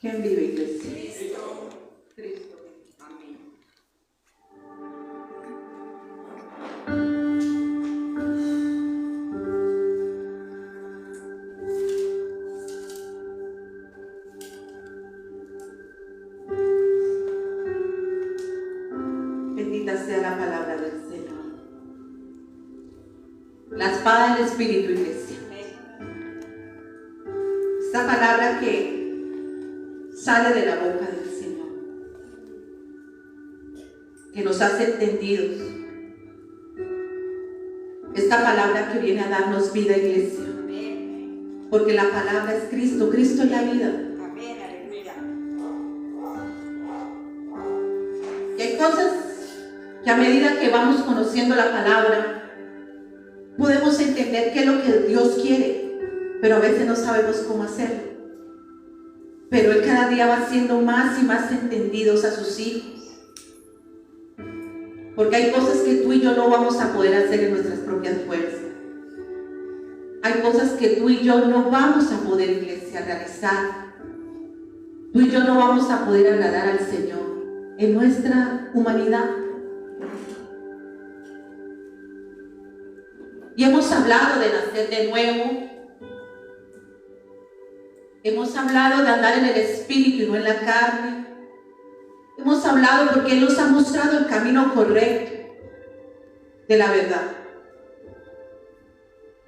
¿Quién vive, iglesia? Cristo. Cristo. Amén. Bendita sea la palabra del Señor. La espada del Espíritu, iglesia. Esta palabra que sale de la boca del Señor, que nos hace entendidos. Esta palabra que viene a darnos vida, iglesia. Porque la palabra es Cristo. Cristo es la vida. Amén, aleluya. Y hay cosas que a medida que vamos conociendo la palabra, podemos entender qué es lo que Dios quiere, pero a veces no sabemos cómo hacerlo. Pero Él cada día va haciendo más y más entendidos a sus hijos. Porque hay cosas que tú y yo no vamos a poder hacer en nuestras propias fuerzas. Hay cosas que tú y yo no vamos a poder, iglesia, realizar. Tú y yo no vamos a poder agradar al Señor en nuestra humanidad. Y hemos hablado de nacer de nuevo. Hemos hablado de andar en el Espíritu y no en la carne. Hemos hablado porque Él nos ha mostrado el camino correcto de la verdad.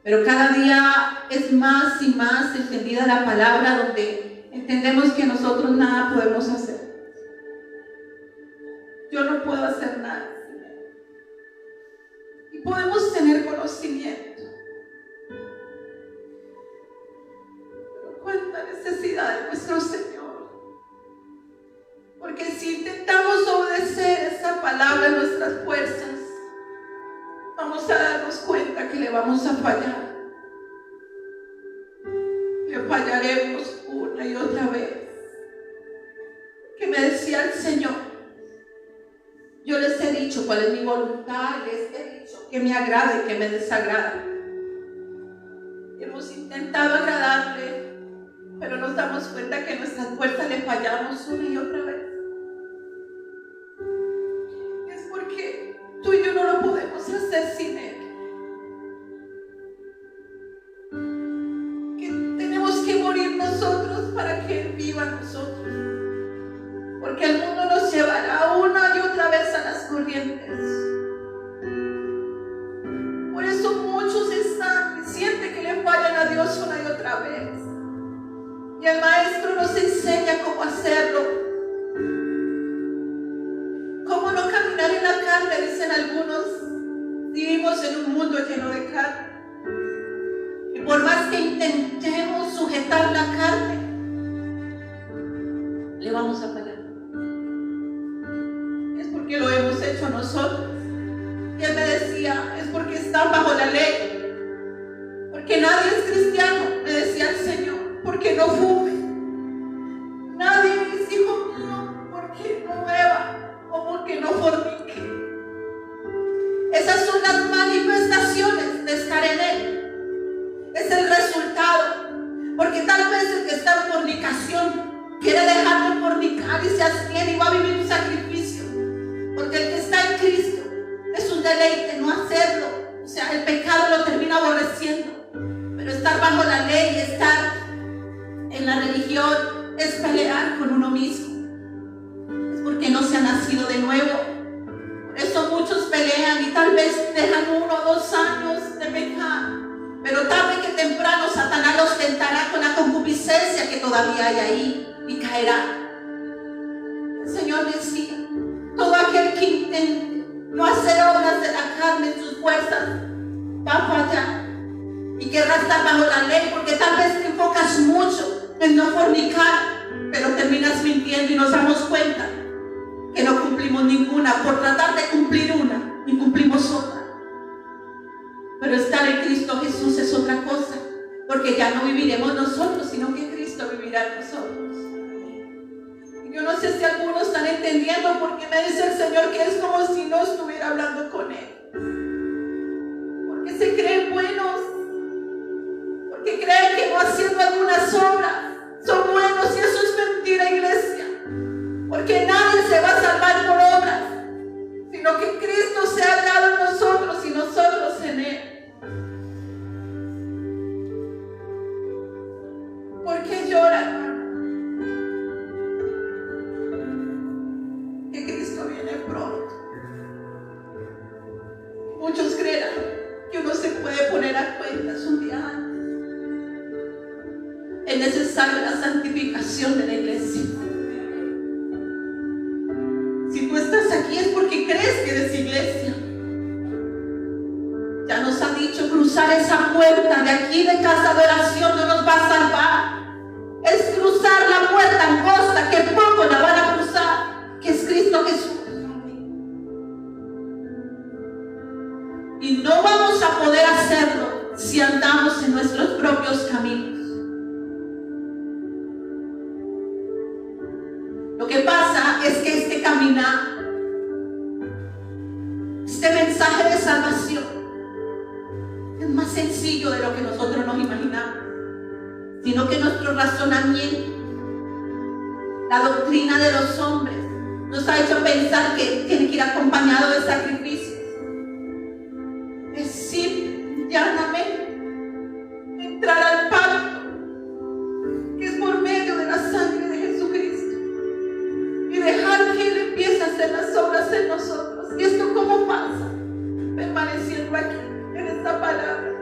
Pero cada día es más y más entendida la palabra, donde entendemos que nosotros nada podemos hacer. Yo no puedo hacer nada. Y podemos tener conocimiento. Pero cuánta necesidad de nuestro Señor. Porque si intentamos obedecer esa palabra en nuestras fuerzas, vamos a darnos cuenta que le vamos a fallar. Le fallaremos una y otra vez. Que me decía el Señor, yo les he dicho cuál es mi voluntad, les he dicho que me agrada y que me desagrada. Hemos intentado agradarle, pero nos damos cuenta que en nuestras fuerzas le fallamos una y otra vez. Es porque tú y yo no lo podemos hacer sin Él. Que tenemos que morir nosotros para que Él viva en nosotros. Porque el mundo nos llevará una y otra vez a las corrientes. Por eso muchos están y sienten que le fallan a Dios una y otra vez. Y el Maestro nos enseña cómo hacerlo. Cómo no caminar en la carne, dicen algunos. Vivimos en un mundo lleno de carne. Y por más que intentemos sujetar la carne, le vamos a fallar. Es porque lo hemos hecho nosotros. Y él me decía, es porque están bajo la ley. Porque nadie es cristiano, me decía el Señor, porque no fume. Nadie es hijo mío porque no beba o porque no fornique. Esas son las manifestaciones de estar en Él. Es el resultado. Porque tal vez el que está en fornicación quiere dejar de fornicar y se abstiene y va a vivir un sacrificio. Porque el que está en Cristo es un deleite no hacerlo. O sea, el pecado lo termina aborreciendo. Pero estar bajo la ley, estar en la religión, es pelear con uno mismo. Es porque no se ha nacido de nuevo. Por eso muchos pelean y tal vez dejan 1 o 2 años de pecar. Pero tarde que temprano Satanás los tentará con la concupiscencia que todavía hay ahí y caerá. El Señor decía, todo aquel que intente no hacer obras de la carne en sus fuerzas va a fallar y querrá estar bajo la ley, porque tal vez te enfocas mucho en no fornicar, pero terminas mintiendo y nos damos cuenta que no cumplimos ninguna. Por tratar de cumplir una, y cumplimos otra. Pero estar en Cristo Jesús es otra cosa, porque ya no viviremos nosotros, sino que Cristo vivirá en nosotros. Y yo no sé si algunos están entendiendo, porque me dice el Señor que es como si no estuviera hablando con Él. Porque se creen buenos, porque creen que no haciendo algunas obras son buenos, y eso es mentira, porque nadie se va a salvar por obras, sino que Cristo se ha hallado en nosotros y nosotros en Él. ¿Por qué llora, hermano? Que Cristo viene pronto. Muchos creerán que uno se puede poner a cuentas un día antes. Es necesaria la santificación de la iglesia. Si tú estás aquí es porque crees que eres iglesia. Ya nos ha dicho, cruzar esa puerta de aquí de casa de oración no nos va a salvar. Es cruzar la puerta angosta que poco la van a cruzar, que es Cristo Jesús. Y no vamos a poder hacerlo si andamos en nuestros propios caminos. Lo que pasa es que este caminar, este mensaje de salvación, es más sencillo de lo que nosotros nos imaginamos, sino que nuestro razonamiento, la doctrina de los hombres, nos ha hecho pensar que tiene que ir acompañado de sacrificios. Es simple, llanamente, entrar al pacto, que es por medio de la sangre de Jesucristo, y dejar que Él empiece a hacer las obras en nosotros. ¿Y esto cómo pasa? Permaneciendo aquí, en esta palabra.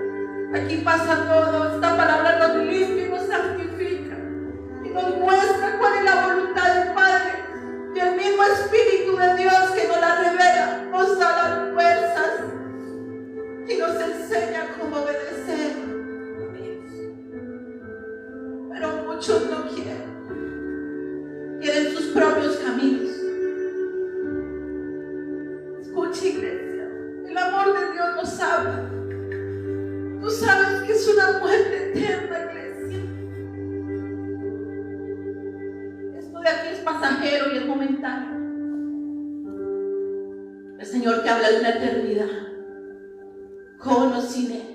Aquí pasa todo. Esta palabra nos limpia y nos santifica, y nos muestra cuál es la voluntad del Padre. Y el mismo Espíritu de Dios que nos la revela, nos da las fuerzas y nos enseña cómo obedecer. Pero muchos no quieren sus propios caminos. Escucha, iglesia, el amor de Dios nos habla. Tú sabes que es una muerte eterna, iglesia. Esto de aquí es pasajero y es momentáneo. El Señor te habla de una eternidad, con o sin Él.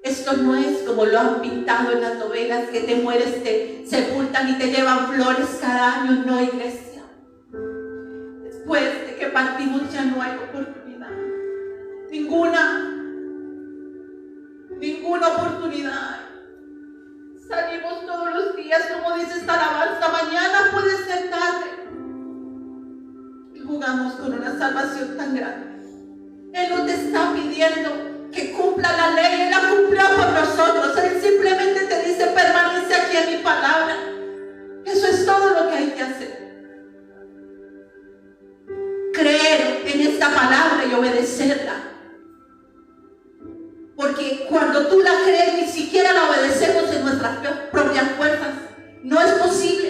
Esto no es como lo han pintado en las novelas, que te mueres, te sepultan y te llevan flores cada año. No, iglesia. Después de que partimos ya no hay oportunidad. Ninguna oportunidad. Salimos todos los días, como dice esta alabanza, mañana puede ser tarde. Y jugamos con una salvación tan grande. Él no te está pidiendo que cumpla la ley, Él la cumplió por nosotros. Él simplemente te dice, permanece aquí en mi palabra. Eso es todo lo que hay que hacer. Creer en esta palabra y obedecerla. Porque cuando tú la crees, ni siquiera la obedecemos en nuestras propias fuerzas. No es posible.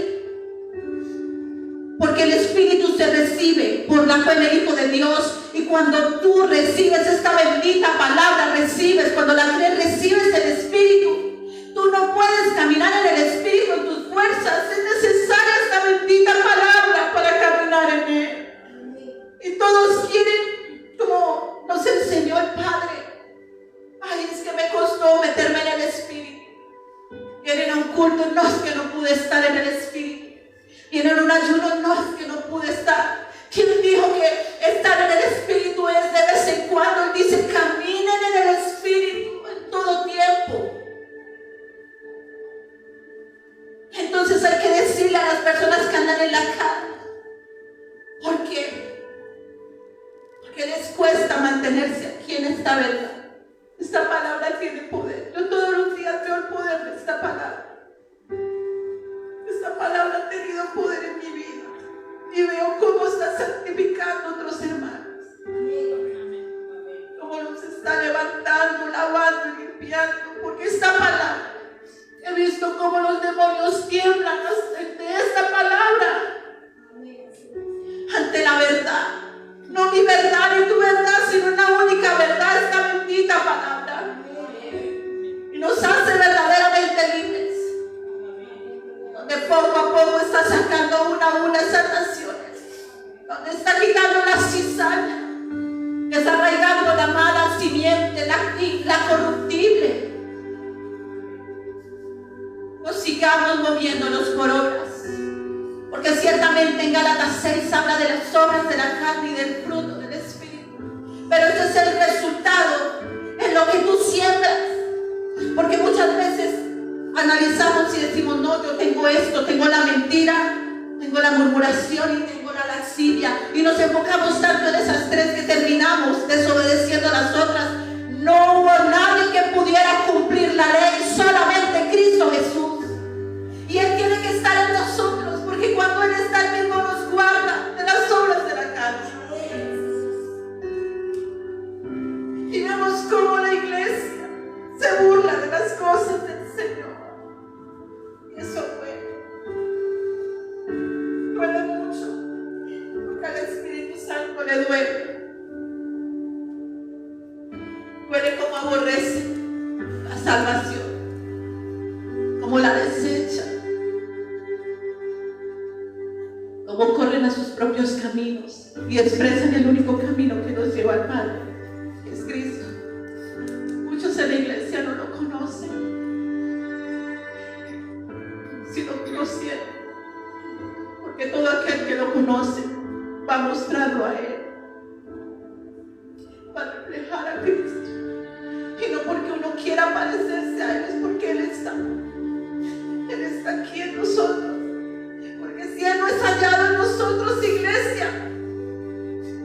Porque el Espíritu se recibe por la fe del Hijo de Dios. Y cuando tú recibes esta bendita palabra, cuando la crees, recibes el Espíritu. Tú no puedes caminar en el Espíritu en tus fuerzas. Es necesaria esta bendita palabra para caminar en Él. Y todos quieren, como nos enseñó el Padre. Ay, es que me costó meterme en el Espíritu. Vienen a un culto, no es que no pude estar en el Espíritu. Vienen a un ayuno, no es que no pude estar. ¿Quién dijo que estar en el Espíritu es de vez en cuando? Él dice, caminen en el Espíritu en todo tiempo. Entonces hay que decirle a las personas que andan en la carne, ¿por qué? Porque les cuesta mantenerse aquí en esta verdad. Esta palabra tiene poder. Yo todos los días veo el poder de esta palabra. Esta palabra ha tenido poder en mi vida. Y veo cómo está santificando a otros hermanos. Cómo los está levantando, lavando y limpiando. Porque esta palabra, he visto cómo los demonios tiemblan ante esta palabra. Ante la verdad. No mi verdad ni tu verdad, sino una única verdad, esta bendita palabra. Y nos hace verdaderamente libres. Donde poco a poco está sacando una a una esas naciones. Donde está quitando la cizaña. Desarraigando la mala simiente, la corruptible. No sigamos moviéndonos por obras. Porque ciertamente en Gálatas 6 habla de las obras de la carne y del fruto del Espíritu. Pero ese es el resultado en lo que tú siembras. Porque muchas veces analizamos y decimos, no, yo tengo esto, tengo la mentira, tengo la murmuración y tengo la lascivia. Y nos enfocamos tanto en esas tres que terminamos desobedeciendo a las otras. No hubo nadie que pudiera cumplir la ley, solamente Cristo Jesús. Y Él tiene que estar en nosotros, porque cuando Él está, Él mismo nos guarda de las obras de la carne. Y vemos cómo la iglesia se burla de las cosas del Señor. Y eso duele mucho, porque al Espíritu Santo le duele. Duele como aborrece la salvación, como la desecha, como corren a sus propios caminos y expresan el único camino que nos lleva al Padre, que es Cristo. Muchos en la iglesia no lo conocen. Si lo conocieran, porque todo aquel que lo conoce va a mostrarlo a Él, va a reflejar a Cristo. Y no porque uno quiera parecerse a Él, es porque Él está aquí en nosotros. Porque si Él no es hallado en nosotros, iglesia,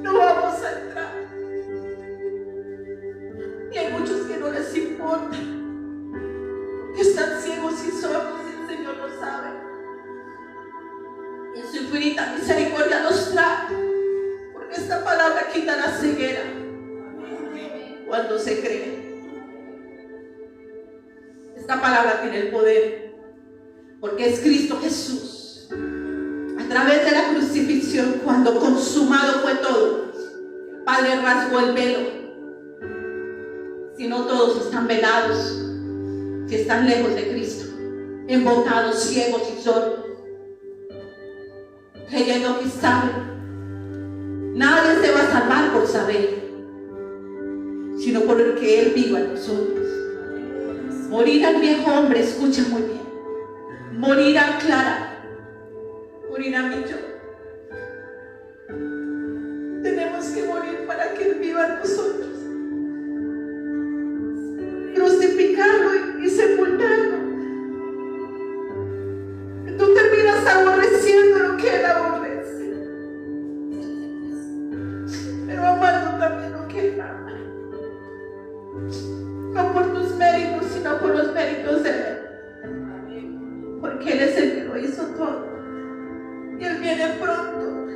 no vamos a entrar. Y hay muchos que no les importa, que están ciegos y sordos, y el Señor lo sabe. Y en su infinita misericordia los trae, porque esta palabra quita la ceguera cuando se cree. Esta palabra tiene el poder, porque es Cristo Jesús. A través de la crucifixión, cuando consumado fue todo, el Padre rasgó el velo. Si no todos están velados, si están lejos de Cristo, embotados, ciegos y sordos, creyendo que saben. Nadie se va a salvar por saber, sino por el que Él viva en nosotros. Morir al viejo hombre, escucha muy bien. Morir a Clara, morir a mi yo. Tenemos que morir para que Él viva en nosotros. Crucificarlo y sepultarlo. Que tú terminas aborreciendo lo que Él aborrece, pero amando también lo que Él ama. No por tus méritos, sino por los méritos de Él. Porque Él es el que lo hizo todo. Y Él viene pronto.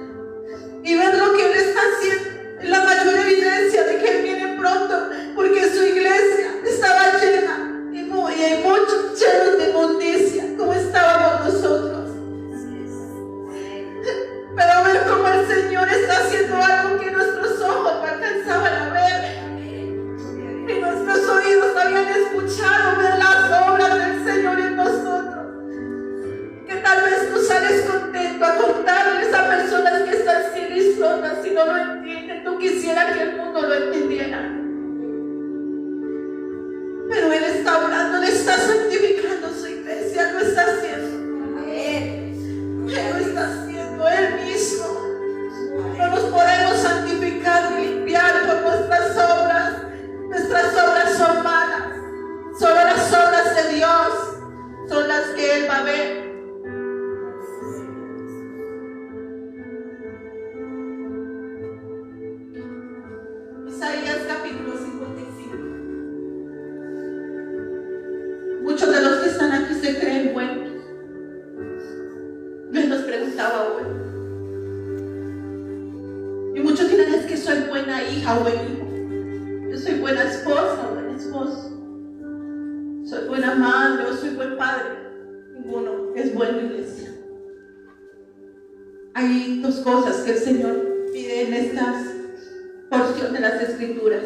Y ven lo que Él está haciendo. Es la mayor evidencia de que Él viene pronto. Porque su iglesia estaba llena. Y hay muchos llenos de inmundicia, como estábamos nosotros. Pero ver cómo el Señor está haciendo algo que nuestros ojos no alcanzaban a ver. Y nuestros oídos habían escuchado ver las obras del Señor en nosotros. Que tal vez tú sales contento a contarles a personas que están ciegas y sordas, si no lo entienden. Tú quisieras que el mundo lo entendiera. Pero Él está orando, Él está santificando su iglesia, lo está haciendo. Él lo está haciendo Él mismo. No nos podemos santificar ni limpiar por nuestras obras. Nuestras obras son malas. Solo las obras de Dios son las que Él va a ver. Isaías capítulo 55. Muchos de los que están aquí se creen buenos. Yo nos preguntaba hoy. Y muchos dirán, es que soy buena hija o buen hijo. Yo soy buena esposa o buen esposo. Soy buena madre o soy buen padre. Ninguno es bueno, iglesia. Hay dos cosas que el Señor pide en estas porción de las Escrituras.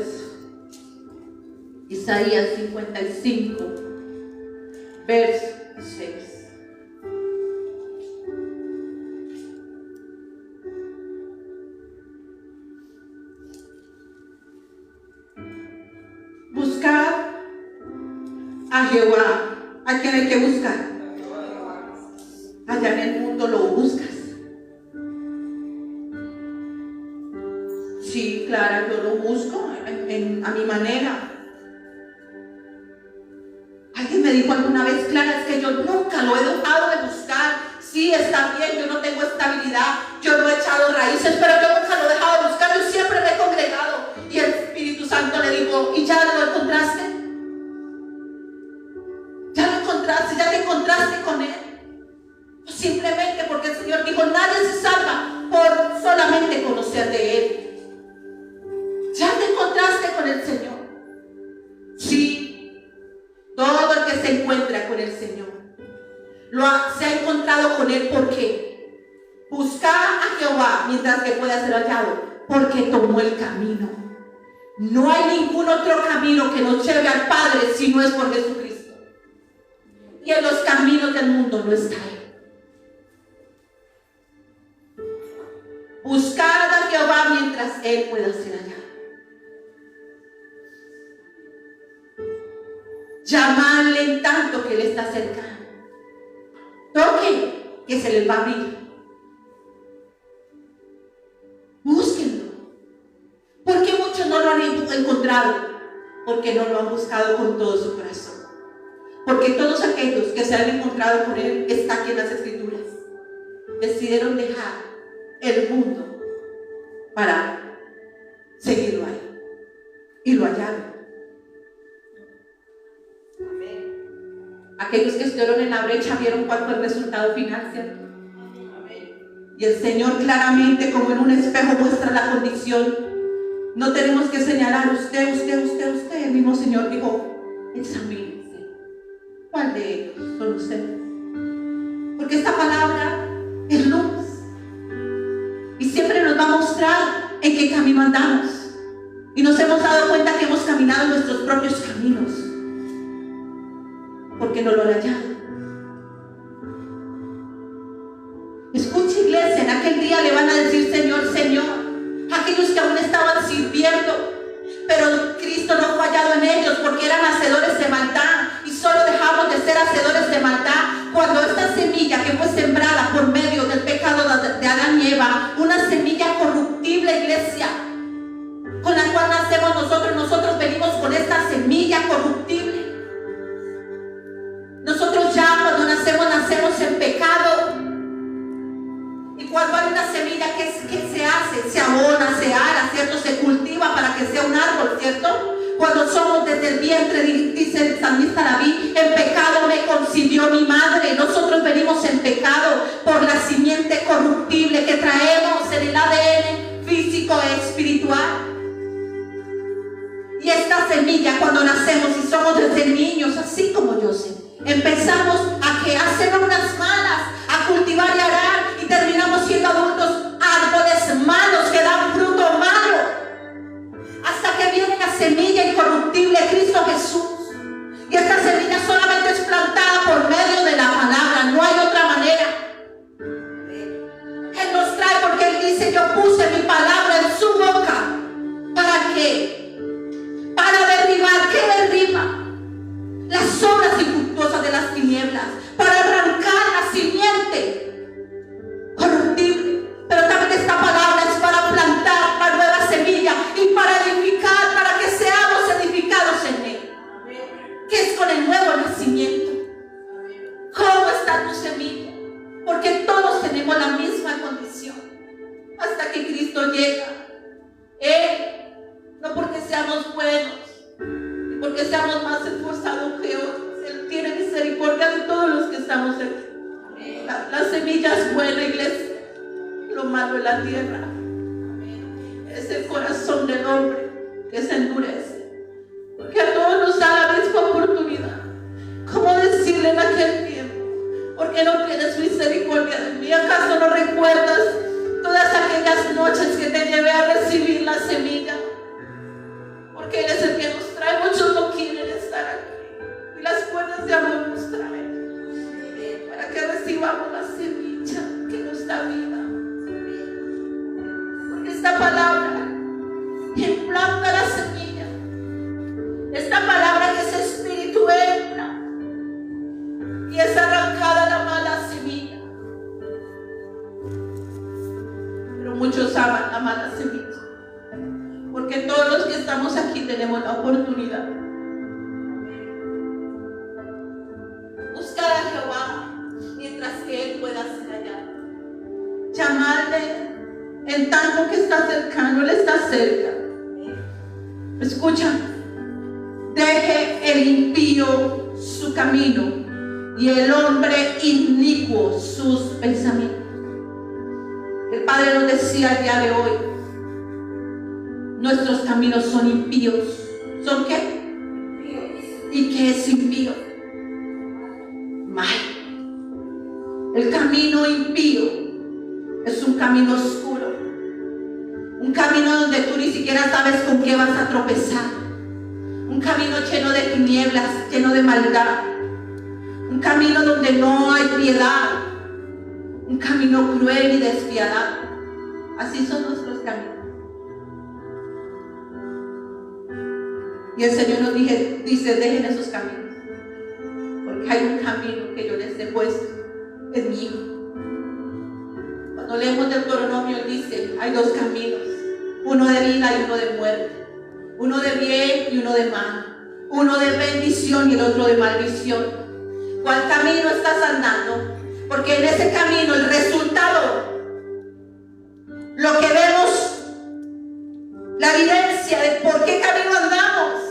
Isaías 55, verso 6. Buscad a Jehová. ¿A quién hay que buscar? Allá en el mundo lo buscas. clara, yo lo busco a mi manera. Alguien me dijo alguna vez, Clara, es que yo nunca lo he dejado de buscar. Sí, está bien, yo no tengo estabilidad, yo no he echado raíces, pero yo nunca lo he dejado de buscar, yo siempre me he congregado. Y el Espíritu Santo le dijo, ¿y ya lo encontraste? ¿Ya lo encontraste? ¿Ya te encontraste con Él? Simplemente porque el Señor dijo, nadie se salva por solamente conocer de Él. ¿Ya te encontraste con el Señor? Sí. Todo el que se encuentra con el Señor se ha encontrado con Él. ¿Por qué? Buscaba a Jehová mientras que pueda ser hallado, porque tomó el camino. No hay ningún otro camino que nos lleve al Padre si no es por Jesucristo. Y en los caminos del mundo no está Él. Buscar a Jehová mientras Él pueda ser hallado. Llamarle en tanto que Él está cercano. Toquen, que se les va a abrir. Búsquenlo. ¿Por qué muchos no lo han encontrado? Porque no lo han buscado con todo su corazón. Porque todos aquellos que se han encontrado con Él, está aquí en las Escrituras, decidieron dejar el mundo para seguirlo a Él. Y lo hallaron. Aquellos que estuvieron en la brecha vieron cuál fue el resultado final, ¿cierto? Y el Señor claramente, como en un espejo, muestra la condición. No tenemos que señalar usted. El mismo Señor dijo, examínense. ¿Cuál de ellos son ustedes? Porque esta palabra es luz. Y siempre nos va a mostrar en qué camino andamos. Y nos hemos dado cuenta que hemos caminado en nuestros propios caminos, porque no lo han hallado. Escucha, iglesia, en aquel día le van a decir Señor, Señor, aquellos que aún estaban sirviendo, pero Cristo no fue hallado en ellos porque eran hacedores de maldad, y solo dejamos de ser hacedores de maldad cuando esta semilla que fue sembrada por medio del pecado de Adán y Eva, una semilla corruptible, iglesia, con la cual nacemos nosotros venimos con esta semilla corruptible. Nosotros ya cuando nacemos en pecado. Y cuando hay una semilla, ¿qué se hace? Se abona, se ara, ¿cierto? Se cultiva para que sea un árbol, ¿cierto? Cuando somos desde el vientre, dice el salmista David, en pecado me concibió mi madre. Nosotros venimos en pecado por la simiente corruptible que traemos en el ADN físico e espiritual. Y esta semilla, cuando nacemos y somos desde niños, así como yo sé, empezamos a hacer unas malas, a cultivar y arar, y terminamos siendo adultos, árboles malos que dan fruto malo, hasta que viene la semilla incorruptible, Cristo Jesús. Y esta semilla solamente es plantada por medio de la palabra, no hay otra manera. Él nos trae porque Él dice, yo puse mi palabra en su boca. ¿Para qué? Para derribar, ¿qué derriba? Las obras infructuosas de las tinieblas, para arrancar la simiente corruptible. Pero también esta palabra es para plantar la nueva semilla y para edificar, para que seamos edificados en Él, que es con el nuevo nacimiento. ¿Cómo está tu semilla? Porque todos tenemos la misma condición hasta que Cristo llega. Él, no porque seamos buenos, porque seamos más esforzados que otros, Él tiene misericordia de todos los que estamos aquí. La semilla es buena, iglesia. Lo malo en la tierra es el corazón del hombre que se endurece, porque a todos nos da la misma oportunidad. ¿Cómo decirle en aquel tiempo? ¿Por qué no tienes misericordia de mí? ¿Acaso no recuerdas todas aquellas noches que te llevé a recibir la semilla? Porque Él es el que nos trae. Muchos no quieren estar aquí, y las cuerdas de amor nos traen para que recibamos la semilla que nos da vida. Porque esta palabra implanta la semilla. Esta palabra que es espíritu entra y es arrancada la mala semilla. Pero muchos aman la mala semilla. porque todos los que estamos aquí tenemos la oportunidad. Buscar a Jehová mientras que Él pueda ser hallado. Llamarle en tanto que está cercano, Él está cerca. Escucha, deje el impío su camino y el hombre inicuo sus pensamientos. El Padre nos decía el día de hoy, nuestros caminos son impíos. ¿Son qué? ¿Y qué es impío? Mal. El camino impío es un camino oscuro, un camino donde tú ni siquiera sabes con qué vas a tropezar, un camino lleno de tinieblas, lleno de maldad, un camino donde no hay piedad, un camino cruel y despiadado. Así son nuestros caminos. Y el Señor nos dice, dejen esos caminos, porque hay un camino que yo les he puesto, es mi Hijo. Cuando leemos del Deuteronomio, Él dice, hay dos caminos, uno de vida y uno de muerte, uno de bien y uno de mal, uno de bendición y el otro de maldición. ¿Cuál camino estás andando? Porque en ese camino el resultado, lo que vemos, la evidencia de por qué camino andamos,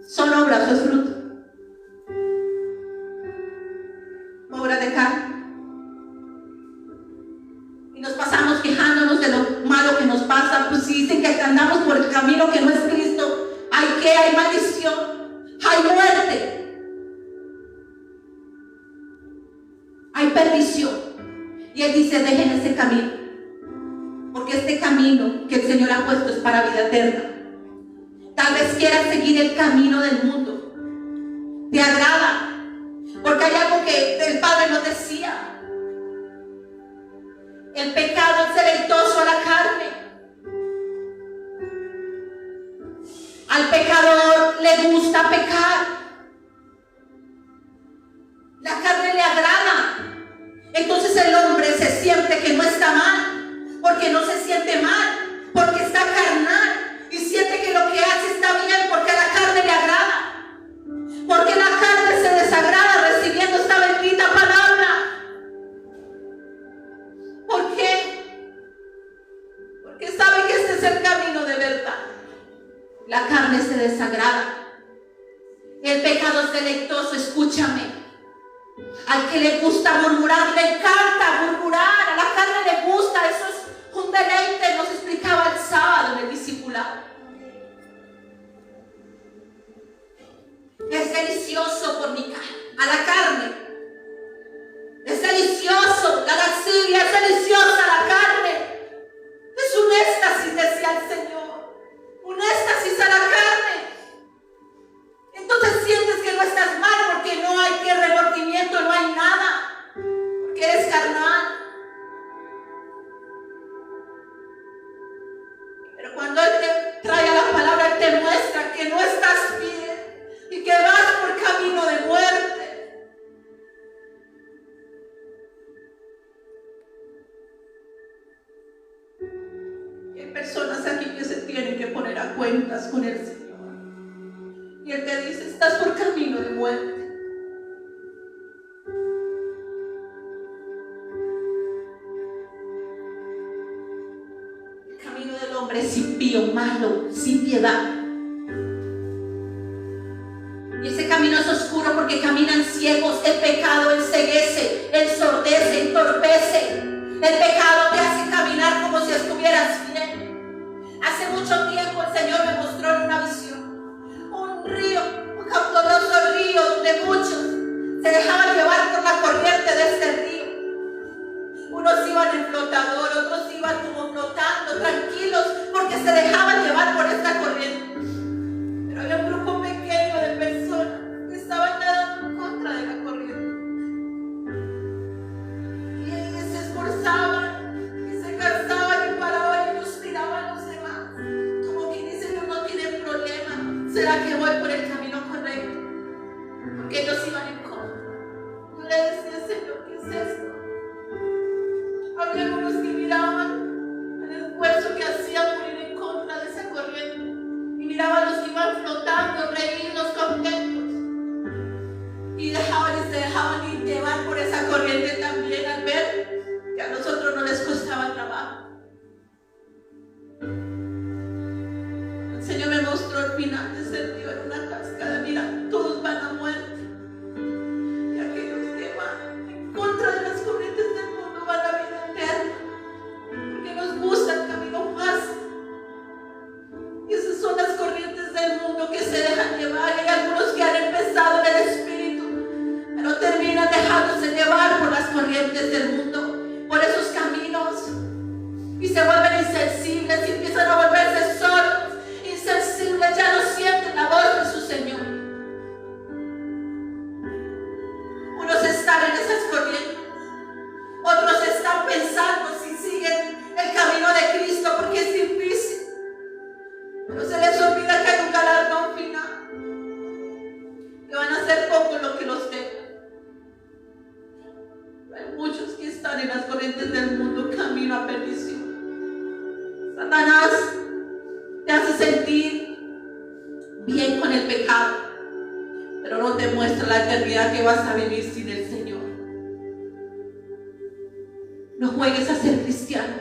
son obras o es fruto. Obras de carne. Y nos pasamos quejándonos de lo malo que nos pasa. Pues si dicen que andamos por el camino que no es Cristo, hay maldición, hay muerte, hay perdición. Y Él dice, dejen ese camino, porque este camino que el Señor ha puesto es para vida eterna. Tal vez quieras seguir el camino del mundo, te agrada, porque hay algo que el Padre nos decía. El pecado es deleitoso a la carne. Al pecador le gusta pecar. La carne le agrada. Entonces el hombre se siente que no está mal, porque no se siente mal, porque está carnal y siente que lo que hace está bien, porque a la carne le agrada, porque la carne se desagrada recibiendo esta bendita palabra. ¿Por qué? Porque sabe que este es el camino de verdad. La carne se desagrada. El pecado es deleitoso, escúchame. Al que le gusta murmurar, le encanta murmurar. A la carne le gusta, eso es un deleite. Nos explicaba el sábado en el discipulado. Es delicioso fornicar a la carne. Es delicioso, la lascivia es deliciosa a la carne. Es un éxtasis, decía el Señor. Un éxtasis a la carne. Entonces sientes que no estás mal porque no hay que remordimiento, no hay nada, porque eres carnal. Pero cuando Él te trae a la palabra, Él te muestra que no estás bien y que vas por camino de muerte. Y hay personas aquí que se tienen que poner a cuentas con el Señor. Y Él te dice, estás por camino de muerte. El camino del hombre es impío, malo, sin piedad. Y ese camino es oscuro porque caminan ciegos. El pecado enceguece, ensordece, entorpece. El pecado te hace caminar como si estuvieras bien. Hace mucho tiempo el Señor me mostró en una visión un río, un caudaloso río donde muchos se dejaban llevar por la corriente de este río. Unos iban en flotador, otros iban como flotando, tranquilos, porque se dejaban llevar por esta corriente. Pero había un grupo pequeño de personas que estaban nadando en contra de la corriente. Y ellos se esforzaban, y se cansaban y paraban y ellos miraban a los demás. Como que dicen, no tienen problema. ¿Será que voy por el camino correcto? Porque ellos iban en contra. Yo le decía, Señor, ¿qué es esto? Había unos que miraban el esfuerzo que hacían por corrientes del mundo por esos caminos y se vuelven insensibles y empiezan a volverse solos, insensibles, ya no sienten la voz de su Señor. Unos están en esas corrientes, otros están pensando si siguen el camino de Cristo porque es difícil, pero se les olvida que hay un galardón final, que van a ser pocos los que los tengan. Hay muchos que están en las corrientes del mundo camino a perdición. Satanás te hace sentir bien con el pecado, pero no te muestra la eternidad que vas a vivir sin el Señor. No juegues a ser cristiano.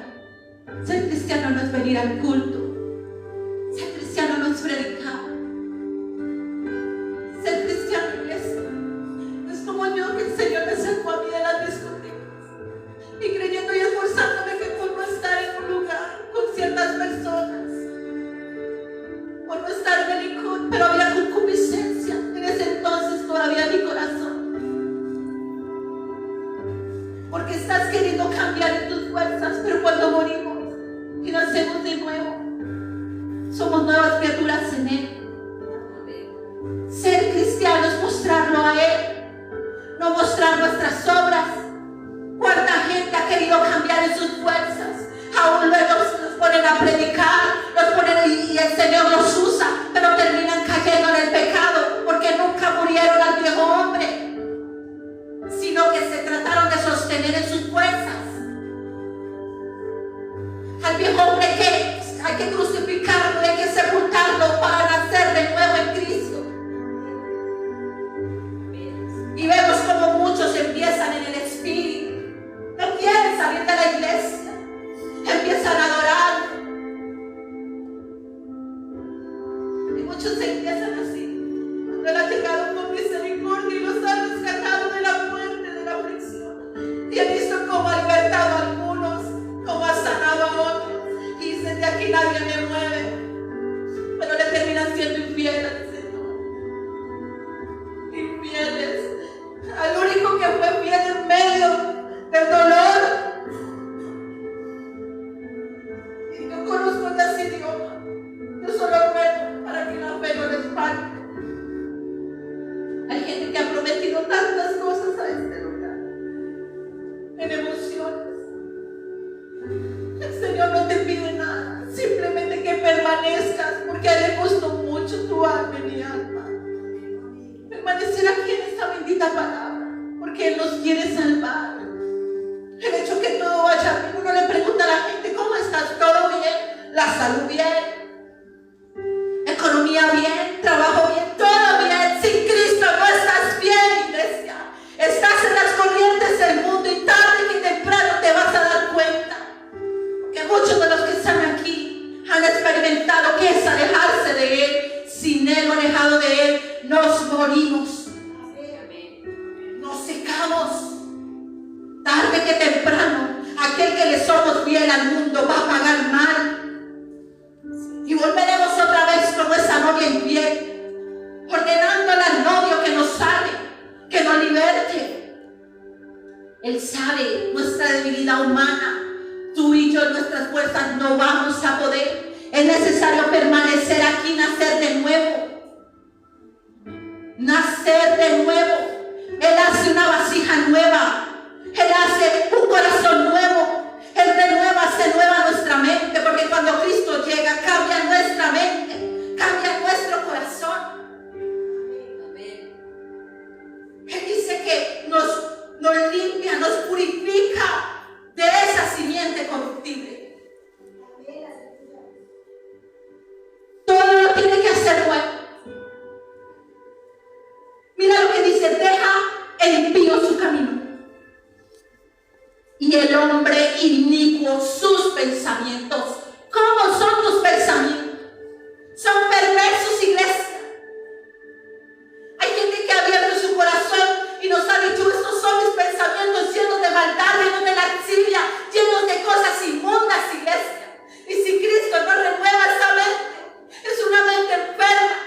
Ser cristiano no es venir al culto. Ser cristiano no es predicar. Ser cristiano, iglesia, no es como yo, que el Señor me sacó a mí de las discotecas y creyendo y esforzándome que por no estar en un lugar con ciertas personas, por no estar en el Likud, pero había concupiscencia en ese entonces todavía en mi corazón, porque estás queriendo cambiar en tus fuerzas, pero cuando morimos y nacemos de nuevo, somos nuevas criaturas en Él. Ser cristiano es mostrarlo a Él, no mostrar nuestras obras. ¿Cuánta gente ha querido cambiar en sus fuerzas? Aún luego los ponen a predicar, los ponen y el Señor los usa, pero terminan cayendo en el pecado porque nunca murieron al viejo hombre, sino que se trataron de sostener en sus fuerzas. Al viejo hombre que hay que crucificarlo, hay que sepultarlo para nacer de nuevo en Cristo. Y vemos como muchos empiezan en el Espíritu, no quieren salir de la iglesia, empiezan a adorar. Y muchos se empiezan así, cuando Él ha llegado con misericordia y los ha rescatado de la muerte, de la aflicción. Y ha visto cómo ha libertado a algunos, cómo ha sanado a otros. Y dicen: de aquí nadie me mueve. Pero le terminan siendo infieles al Señor. Infieles al único que fue fiel en medio del dolor. Y yo conozco ese idioma. Yo solo ruego para que la fe no les falte. Hay gente que ha prometido tantas cosas a este lugar, en emociones. El Señor no te pide nada, simplemente que permanezcas, porque a Él le costó mucho tu alma y mi alma. Permanecer aquí en esta bendita palabra, porque Él nos quiere salvar. El hecho que todo vaya bien, uno le pregunta a la gente: ¿cómo estás? ¿Todo bien? ¿La salud bien? ¿Economía bien? ¿Trabajo bien? Todo bien. Sin Cristo no estás bien, iglesia. Estás en las corrientes del mundo y tarde que temprano te vas a dar cuenta. Porque muchos de los que están aquí han experimentado que es alejarse de Él. Sin Él o alejado de Él, nos morimos. Nos secamos. Tarde que temprano, aquel que le somos fiel al mundo va a pagar mal. Y volveremos otra vez como esa novia infiel, ordenándole al novio que nos sane, que nos liberte. Él sabe nuestra debilidad humana. Tú y yo, nuestras fuerzas, no vamos a poder. Es necesario permanecer aquí, nacer de nuevo. Nacer de nuevo. Él hace una vasija nueva. Él hace un corazón nuevo. Él renueva, se nueva nuestra mente, porque cuando Cristo llega, cambia nuestra mente, cambia nuestro corazón. Él dice que nos limpia, nos purifica de esa simiente corruptible. Todo lo tiene que hacer bueno. Mira lo que dice: deja el impío su camino y el hombre inicuo sus pensamientos. ¿Cómo son tus pensamientos? Son perversos, iglesia. Hay gente que ha abierto su corazón y nos ha dicho: estos son mis pensamientos, llenos de maldad, llenos de lascivia, llenos de cosas inmundas, iglesia. Y si Cristo no renueva esa mente, es una mente enferma.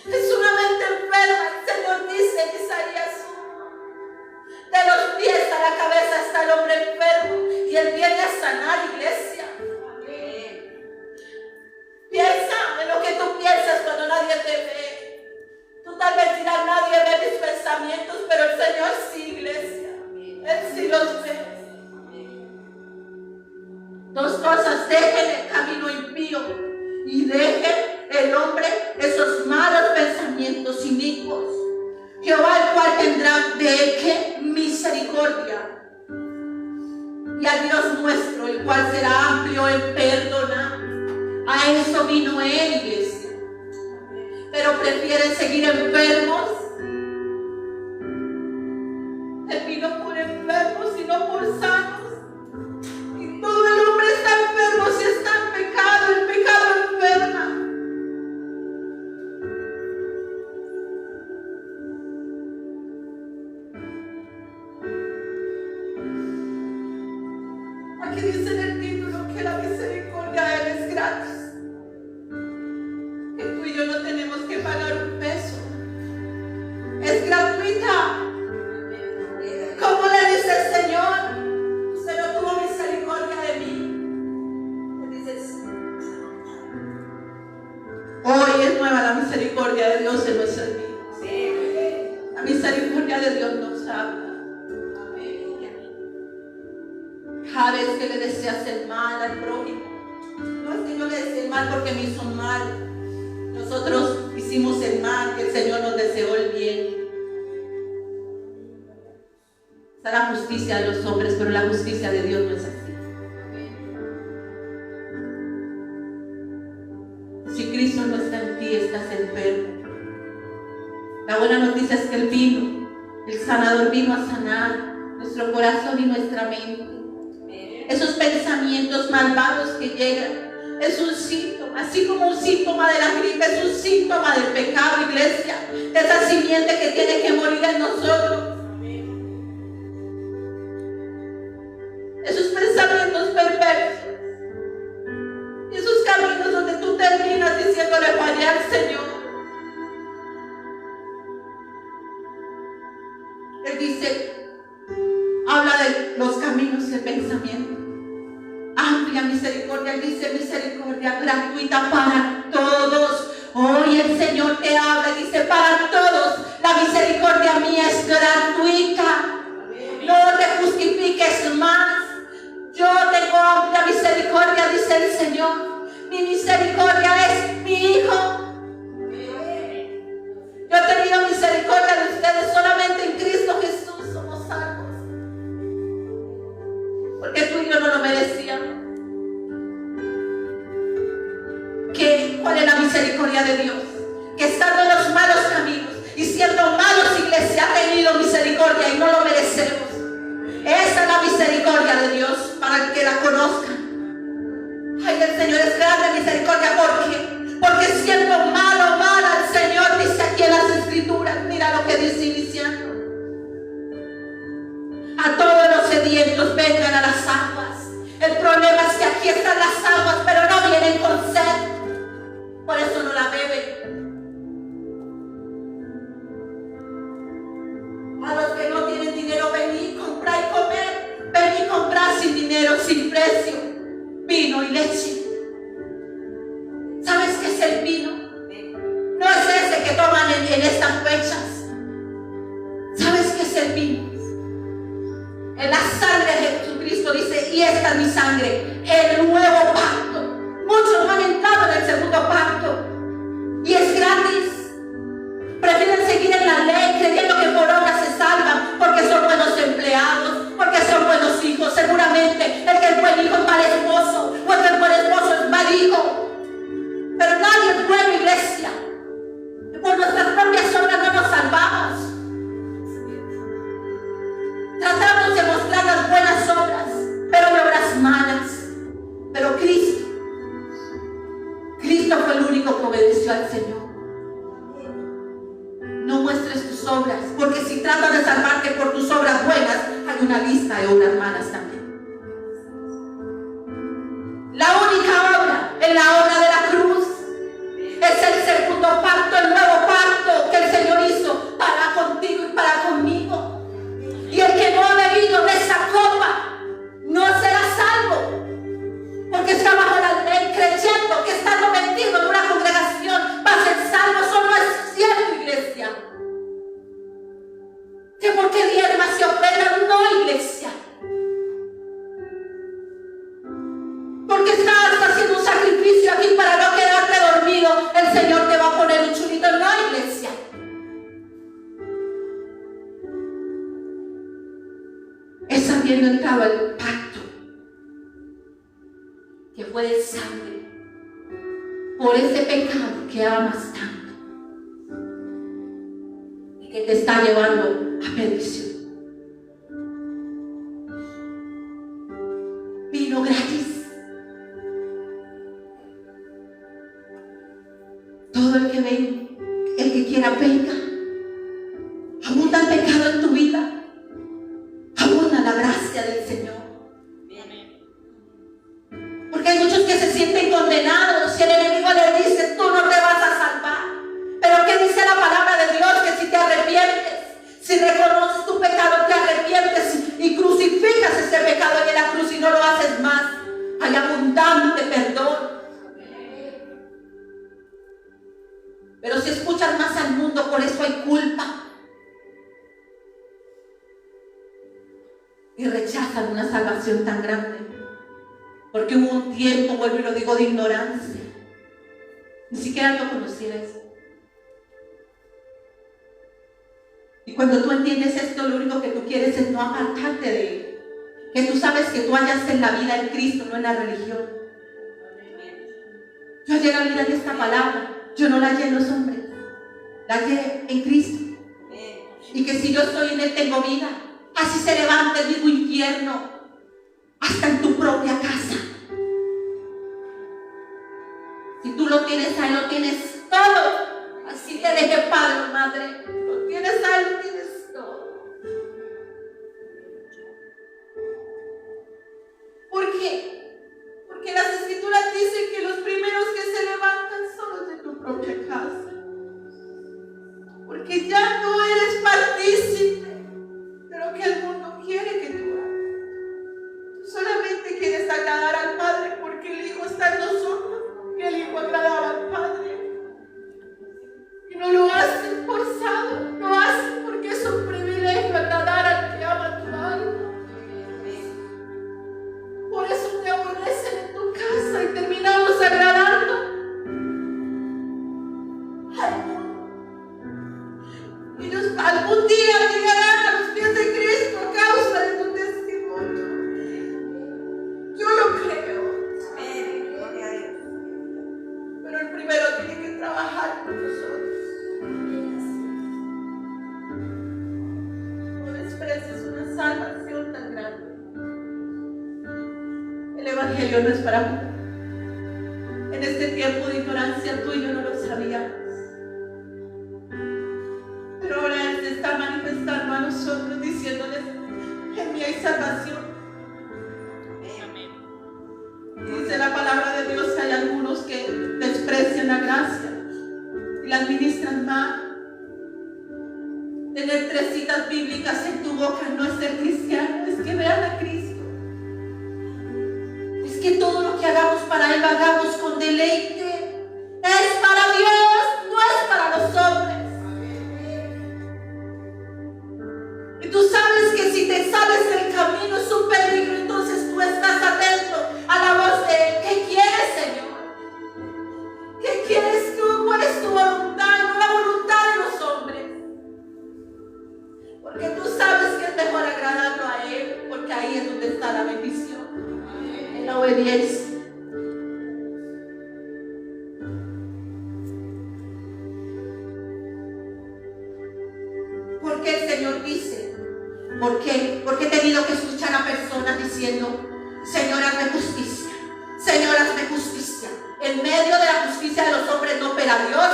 Es una mente enferma. El Señor dice en Isaías 1: de los pies está el hombre enfermo y Él viene a sanar, iglesia. Piensa en lo que tú piensas cuando nadie te ve. Tú tal vez dirás, nadie ve mis pensamientos, pero el Señor sí, iglesia. Él sí los ve. Dos cosas: dejen el camino impío y dejen el hombre esos malos pensamientos inicuos. Jehová, el cual tendrá de él ¿qué? Misericordia. Y a Dios nuestro, el cual será amplio en perdonar. A eso vino él, iglesia. Pero prefieren seguir enfermos. Él vino por enfermos y no por sanos. Y todo el hombre está enfermo si está en pecado. El pecado enferma. Aquí dice en el título que la misericordia de Él es gratis. Que tú y yo no tenemos que pagar un peso. Es gratuita. ¿Cómo le dice el Señor? Usted no tuvo misericordia de mí. Le dice, hoy es nueva la misericordia de Dios en nuestras vidas. La misericordia de Dios nos habla. Cada vez que le deseas el mal al prójimo, no es que yo le desee el mal porque me hizo mal. Nosotros hicimos el mal, que el Señor nos deseó el bien. Está la justicia de los hombres, pero la justicia de Dios no es así. Si Cristo no está en ti, estás enfermo. La buena noticia es que Él vino, el sanador vino a sanar nuestro corazón y nuestra mente. Esos pensamientos malvados que llegan es un síntoma, así como un síntoma de la gripe, es un síntoma del pecado, iglesia, de esa simiente que tiene que morir en nosotros. Esos pensamientos perversos, esos caminos donde tú terminas diciéndole fallé al Señor. Él dice, habla de los caminos y el pensamiento. Amplia misericordia, Él dice misericordia gratuita para todos. Hoy el Señor te habla y dice para todos, la misericordia mía es gratuita. No te justifiques más. Yo tengo amplia misericordia, dice el Señor. Mi misericordia es mi Hijo. Yo he tenido misericordia de ustedes solamente en Cristo Jesús somos salvos. Porque tú y yo no lo merecíamos. ¿Cuál es la misericordia de Dios? Que estando en los malos caminos y siendo malos, iglesia, ha tenido misericordia y no lo merecemos. Esa es la misericordia de Dios para el que la conozca. Ay, el Señor es grande misericordia. ¿Por qué? Porque siendo malo, mala, el Señor dice aquí en las Escrituras, mira lo que dice iniciando. A todos los sedientos vengan a las aguas. El problema es que aquí están las aguas, pero no vienen con sed. Por eso no la beben. A los que no tienen dinero, vení, comprar y comer. Vení, comprar sin dinero, sin precio. Vino y leche. ¿Sabes qué es el vino? No es ese que toman en estas fechas. ¿Sabes qué es el vino? En la sangre de Jesucristo dice, y esta es mi sangre, el nuevo pacto. Muchos no han entrado en el segundo pacto y es gratis. Prefieren seguir en la ley creyendo que por obras se salvan porque son buenos empleados, porque son buenos hijos. Seguramente el que es buen hijo es mal esposo, o el que es buen esposo es mal hijo. Pero nadie es bueno, iglesia. Por nuestras propias obras no nos salvamos. Tratamos de mostrar las buenas obras, pero de obras malas. Pero Cristo fue el único que obedeció al Señor. No muestres tus obras, porque si tratas de salvarte por tus obras buenas, hay una lista de obras malas también. La única obra es la obra de la cruz. Es el segundo pacto, el nuevo pacto que el Señor hizo para contigo y para conmigo. Y el que no ha bebido de esa copa habiendo entrado al pacto que fue de sangre, por ese pecado que amas tanto y que te está llevando a perdición. Vino gratis. Todo el que venga, el que quiera venga. Abunda el pecado en tu vida. Abunda la gracia del Señor. Porque hay muchos que se sienten condenados y el enemigo les dice: tú no te vas a salvar. Pero ¿qué dice la palabra de Dios? Que si te arrepientes, si reconoces tu pecado, te arrepientes y crucificas ese pecado en la cruz y no lo haces más, hay abundante perdón. Pero si escuchas más al mundo, por eso hay culpa. Y rechazan una salvación tan grande. Porque hubo un tiempo, vuelvo y lo digo, de ignorancia. Ni siquiera yo conocía eso. Y cuando tú entiendes esto, lo único que tú quieres es no apartarte de él. Que tú sabes que tú hallas en la vida en Cristo, no en la religión. Yo hallé la vida en esta palabra. Yo no la hallé en los hombres. La hallé en Cristo. Y que si yo estoy en él, tengo vida. Así se levanta el mismo infierno, hasta en tu propia casa. Si tú lo tienes a él, lo tienes todo. Así te deje padre o madre. Lo tienes a él, lo tienes todo. ¿Por qué? Porque las escrituras dicen que los primeros que se levantan son los de tu propia casa. Porque ya no eres partícipe de lo que el mundo quiere que tú hagas. Tú solamente quieres agradar al Padre porque el Hijo está en nosotros, que el Hijo agradaba al Padre. Y no lo hacen forzado, lo hacen porque es un privilegio agradar al que ama tu alma. Por eso te aborrecen en tu casa y terminamos agradando al mundo. Ellos algún día llegarán a los pies de Cristo a causa de tu testimonio. Yo lo creo. Pero el primero tiene que trabajar con nosotros. No desprecies una salvación tan grande. El Evangelio no es para mí. En este tiempo de ignorancia tú y yo no lo sabíamos. Pero ahora Él se está manifestando a nosotros diciéndoles: en mí hay salvación. Y dice la palabra de Dios que hay algunos que desprecian la gracia y la administran mal. Tener 3 citas bíblicas en tu boca no es ser cristiano, es que vean a Cristo. Es que todo lo que hagamos para Él lo hagamos con deleite. Es para Dios, no es para los hombres. Y tú sabes que si te sales del camino es un peligro, entonces tú estás atento a la voz de Él. ¿Qué quieres, Señor? ¿Qué quieres tú? ¿Cuál es tu voluntad? No la voluntad de los hombres. Porque tú sabes que es mejor agradarlo a Él, porque ahí es donde está la bendición, en la obediencia. Porque el Señor dice: ¿por qué? Porque he tenido que escuchar a personas diciendo: Señor, hazme justicia, Señor, hazme justicia. En medio de la justicia de los hombres no opera Dios.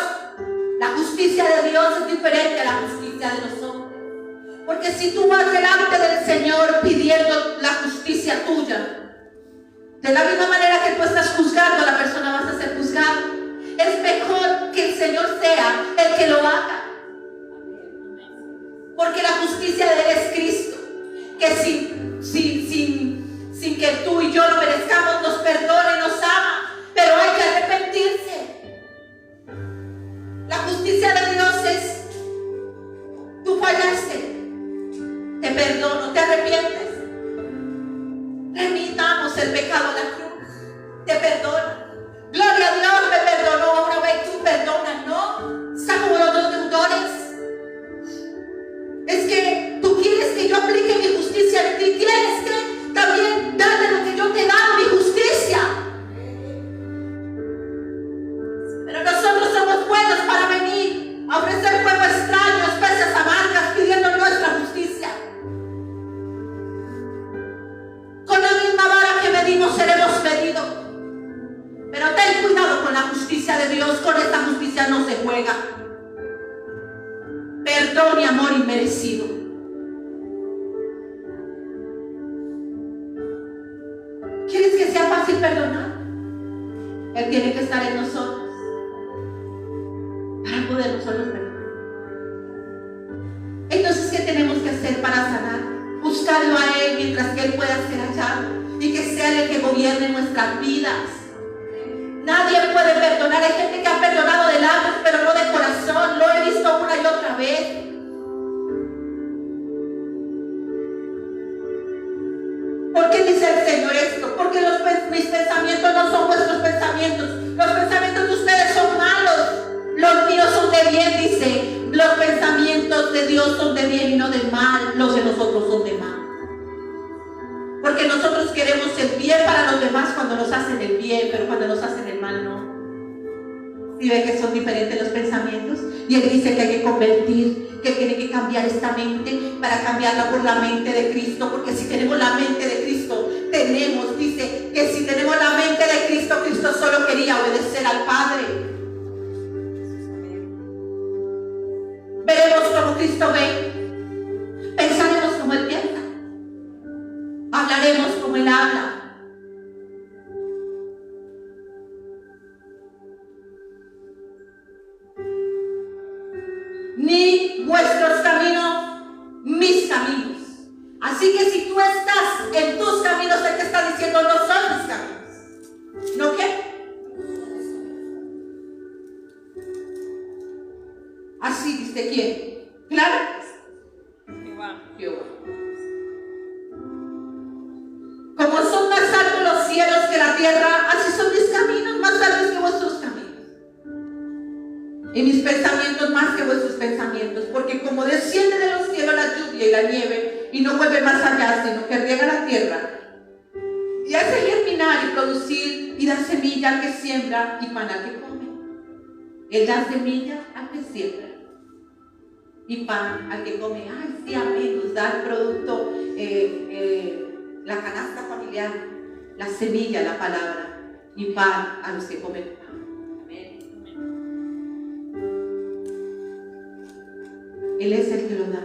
La justicia de Dios es diferente a la justicia de los hombres. Porque si tú vas delante del Señor pidiendo la justicia tuya, de la misma manera que tú estás juzgando a la persona, vas a ser juzgado. Es mejor que el Señor sea el que lo haga. Porque la justicia de Él es Cristo, que sin que tú y yo lo merezcamos, nos perdona y nos ama, pero hay que arrepentirse. La justicia de Dios es: tú fallaste, te perdono, te arrepientes, remitamos el pecado a la cruz, te perdona. Gloria a Dios, me perdonó, ahora ve, tú perdonas, ¿no? Está como los 2 deudores. Es que tú quieres que yo aplique mi justicia en ti, tienes que de Dios, con esta justicia no se juega. Perdón y amor inmerecido. ¿Quieres que sea fácil perdonar? Él tiene que estar en nosotros para poder nosotros perdonar. Entonces, ¿qué tenemos que hacer para sanar? Buscarlo a Él mientras que Él pueda ser hallado, y que sea Él el que gobierne nuestras vidas. Nadie puede perdonar. Hay gente que ha perdonado de labios, pero no de corazón. Lo he visto una y otra vez. ¿Por qué dice el Señor esto? Porque mis pensamientos no son vuestros pensamientos. Los pensamientos de ustedes son malos. Los míos son de bien, dice. Los pensamientos de Dios son de bien y no de mal. Los de nosotros son de mal. Porque nosotros queremos el bien para los demás cuando nos hacen el bien, pero cuando nos hacen el mal no. ¿Sí ve que son diferentes los pensamientos? Y Él dice que hay que convertir, que tiene que cambiar esta mente para cambiarla por la mente de Cristo. Porque si tenemos la mente de Cristo, dice que si tenemos la mente de Cristo, Cristo solo quería obedecer al Padre. Veremos como Cristo ve, pensaremos como Él piensa, hablaremos como Él habla. Ni vuestros caminos, mis caminos. Así que si tú estás en tus caminos, Él te está diciendo: no son mis caminos. ¿No qué? Así dice quién. ¿Claro? Jehová. Como son más altos los cielos que la tierra, así son mis caminos, más altos que vuestros caminos. Y mis pensamientos más que vuestros pensamientos. Porque como desciende de los cielos la lluvia y la nieve, y no vuelve más allá, sino que riega la tierra, y hace germinar y producir, y da semilla al que siembra y pan al que come. Él da semilla al que siembra y pan al que come. Ay, sí, amén. Nos da el producto, la canasta familiar, la semilla, la palabra, y pan a los que comen pan. Amén. Él es el que lo da.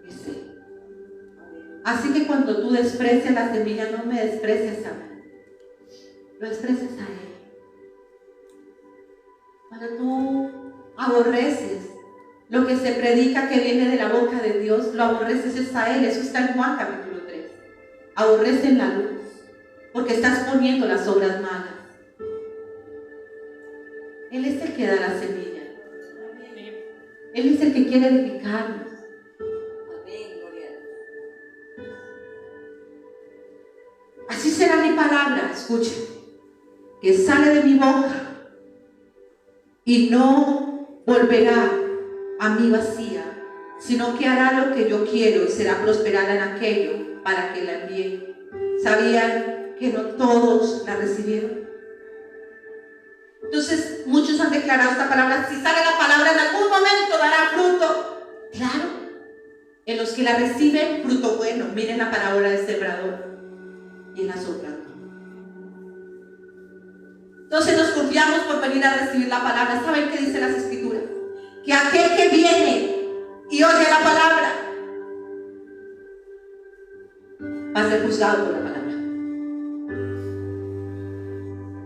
Es Él. Así que cuando tú desprecias la semilla, no me desprecies a mí, lo desprecias a Él. Cuando tú aborreces lo que se predica que viene de la boca de Dios, lo aborreces es a Él. Eso está en Juan capítulo 3. Aborrecen la luz porque estás poniendo las obras malas. Él es el que da la semilla. Él es el que quiere edificarnos. Así será mi palabra, escuchen, que sale de mi boca, y no volverá a mí vacía, sino que hará lo que yo quiero y será prosperada en aquello para que la envíe. ¿Sabían que no todos la recibieron? Entonces muchos han declarado esta palabra: si sale la palabra en algún momento dará fruto. Claro, en los que la reciben, fruto bueno. Miren la parábola del sembrador y en la sombra. Entonces nos confiamos por venir a recibir la palabra. ¿Saben qué dice las Escrituras? Que aquel que viene y oye la palabra va a ser juzgado por la palabra.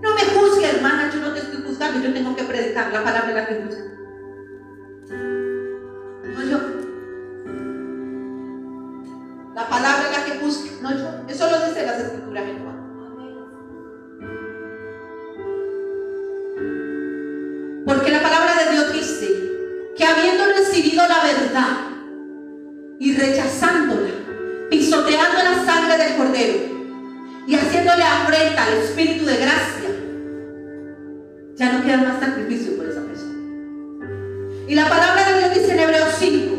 No me juzgue, hermana, yo no te estoy juzgando, yo tengo que predicar. La palabra es la que juzga, no yo. La palabra es la que juzga, no yo. Eso lo dice las Escrituras en Juan. Porque la palabra de Dios dice que habiendo recibido la verdad y rechazándola, pisoteando la sangre del Cordero y haciéndole afrenta al Espíritu de gracia, ya no queda más sacrificio por esa persona. Y la palabra de Dios dice en Hebreos 5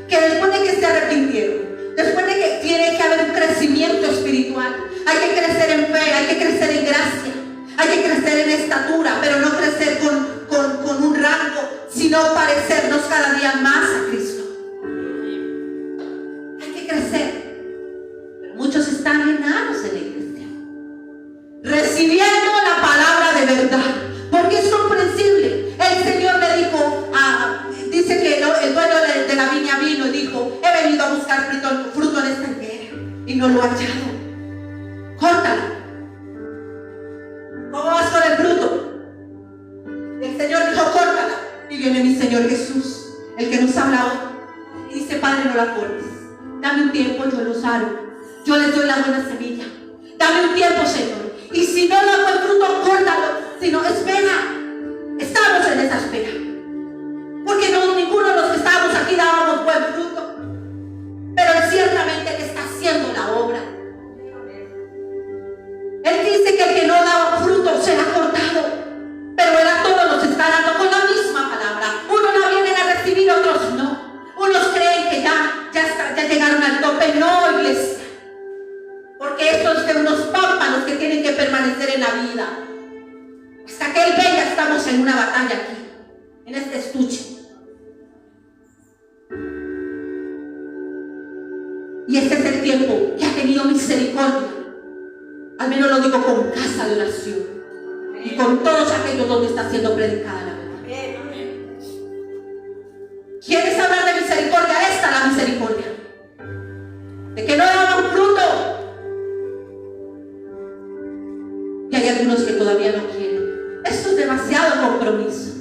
que después de que se arrepintieron, después de que tiene que haber un crecimiento espiritual, hay que crecer en fe, hay que crecer en gracia, hay que crecer en estatura, pero no crecer con un rango, sino parecernos cada día más a Cristo. Hay que crecer. Pero muchos están enanos en la iglesia, recibiendo la palabra vino y dijo: he venido a buscar fruto en esta higuera y no lo he hallado. Córtala. ¿Cómo vas con el fruto? El Señor dijo: córtala. Y viene mi Señor Jesús, el que nos habla hoy, y dice: Padre, no la cortes. Dame un tiempo, yo los hago. Yo les doy la buena semilla. Dame un tiempo, Señor. Y si no da buen fruto, córtalo. Si no, espera. Estamos en esa espera. Porque no, ninguno de los que estábamos aquí dábamos buen fruto. Pero Él ciertamente que está haciendo la obra. Él dice que el que no da fruto será cortado. Pero Él a todos nos está dando con la misma palabra. Unos la vienen a recibir, otros no. Unos creen que ya llegaron al tope. No, iglesia. Porque estos son de unos pámpanos que tienen que permanecer en la vida. Hasta que Él venga, estamos en una batalla aquí, en este estuche. Y este es el tiempo que ha tenido misericordia. Al menos lo digo con casa de oración y con todos aquellos donde está siendo predicada la verdad. ¿Quieres hablar de misericordia? Esta es la misericordia. De que no daban fruto. Y hay algunos que todavía no quieren. Esto es demasiado compromiso.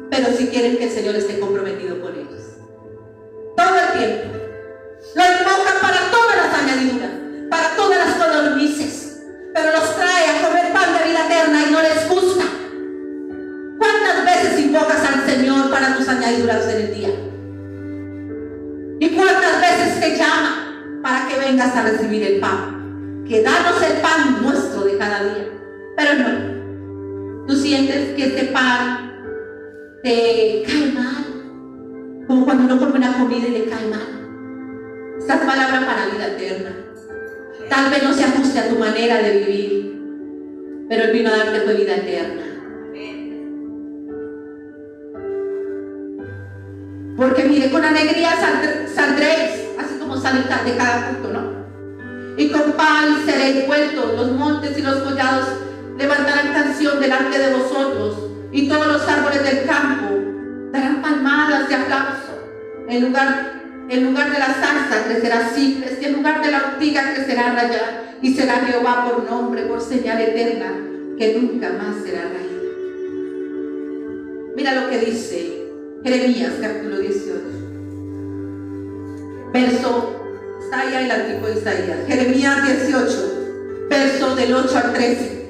Pero si quieren que el Señor esté comprometido con ellos. Todo el tiempo. Lo invocan para todas las añadiduras, para todas las codornices, pero los trae a comer pan de vida eterna y no les gusta. ¿Cuántas veces invocas al Señor para tus añadiduras en el día? ¿Y cuántas veces te llama para que vengas a recibir el pan? Que danos el pan nuestro de cada día. Pero no, tú sientes que este pan te cae mal, como cuando uno come una comida y le cae mal. Esta es palabra para vida eterna. Tal vez no se ajuste a tu manera de vivir, pero Él vino a darte tu vida eterna. Porque mire, con alegría saldréis, así como salen de cada punto, ¿no? Y con pan seréis vueltos, los montes y los collados levantarán canción delante de vosotros, y todos los árboles del campo darán palmadas de aplauso. En lugar de la zarza crecerá cipres, y en lugar de la ortiga crecerá rayán, y será Jehová por nombre, por señal eterna, que nunca más será raída. Mira lo que dice Jeremías, capítulo 18. Está ahí el antiguo Isaías. Jeremías 18, verso del 8 al 13.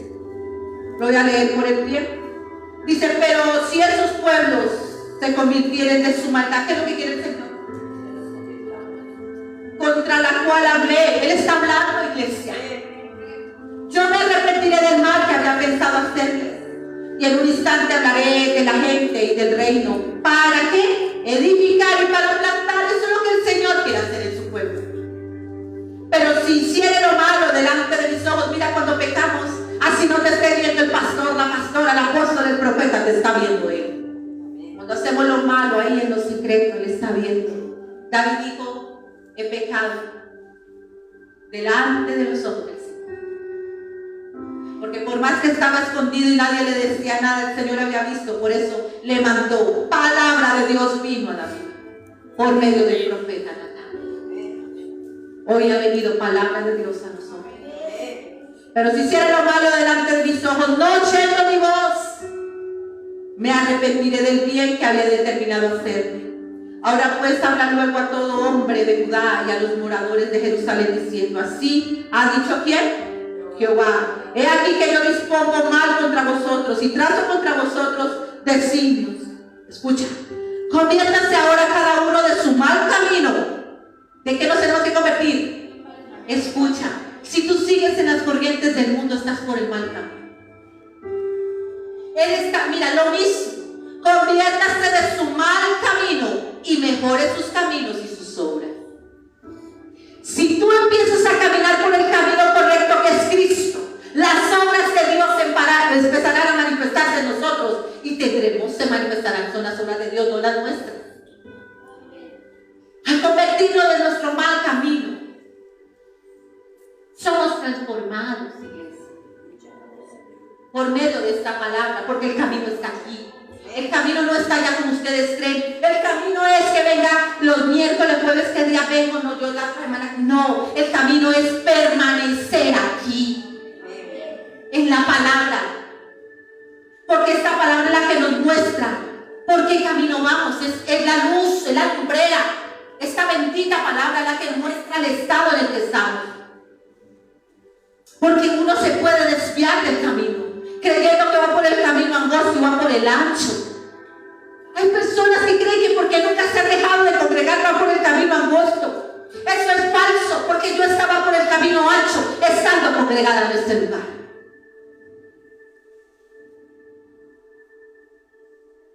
Lo voy a leer por el tiempo. Dice: pero si esos pueblos se convirtieren de su maldad, ¿qué es lo que quiere el Señor? Contra la cual hablé. Él está hablando, iglesia. Yo me arrepentiré del mal que había pensado hacerles, y en un instante hablaré de la gente y del reino. ¿Para qué? Edificar y para plantar. Eso es lo que el Señor quiere hacer en su pueblo. Pero si hiciere lo malo delante de mis ojos, mira cuando pecamos, así no te esté viendo el pastor, la pastora, el apóstol, el profeta, te está viendo Él. Cuando hacemos lo malo ahí en lo secreto, Él está viendo. David dijo: he pecado delante de los hombres. Porque por más que estaba escondido y nadie le decía nada, el Señor había visto. Por eso le mandó. Palabra de Dios vino a David por medio del profeta Natán. Hoy ha venido palabra de Dios a nosotros. Pero si hiciera lo malo delante de mis ojos, no oyendo mi voz, me arrepentiré del bien que había determinado hacerme. Ahora pues habla luego a todo hombre de Judá y a los moradores de Jerusalén, diciendo: así ha dicho ¿quién? Jehová: he aquí que yo dispongo mal contra vosotros y trazo contra vosotros designios. Escucha: conviértanse ahora cada uno de su mal camino. ¿De qué nos tenemos que convertir? Escucha: si tú sigues en las corrientes del mundo, estás por el mal camino. Él está, mira, lo mismo. Conviértase de su mal camino y mejore sus caminos y sus obras. Si tú empiezas a caminar por el camino correcto, que es Cristo, las obras de Dios empezarán a manifestarse en nosotros y se manifestarán. Son las obras de Dios, no las nuestras. Al convertirnos de nuestro mal camino, somos transformados, iglesia, por medio de esta palabra, porque el camino está aquí. el camino no está allá como ustedes creen. El camino es que venga los miércoles, jueves, que día vengo, no, yo la semana. No, el camino es permanecer aquí, en la palabra. Porque esta palabra es la que nos muestra por qué camino vamos. Es la luz, es la lumbrera. Esta bendita palabra es la que muestra el estado en el que estamos. Porque uno se puede desviar del camino, creyendo que va por el camino angosto y va por el ancho. Hay personas que creen que porque nunca se han dejado de congregar va por el camino angosto. Eso es falso, porque yo estaba por el camino ancho, estando congregada en este lugar.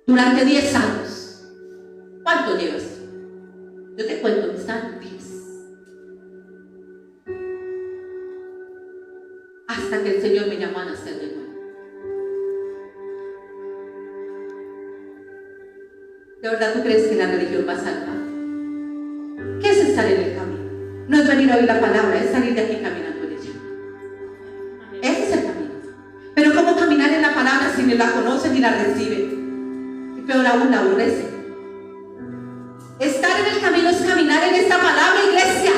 Durante 10 años. ¿Cuánto llevas? Yo te cuento que están 10. Hasta que el Señor me llamó a nacer de nuevo. ¿De verdad tú crees que la religión va a salvar? ¿Qué es estar en el camino? No es venir a oír la palabra, es salir de aquí caminando en ella. Ese es el camino. Pero ¿cómo caminar en la palabra si ni la conocen ni la reciben? Y peor aún, la aborrecen. Estar en el camino es caminar en esta palabra, iglesia,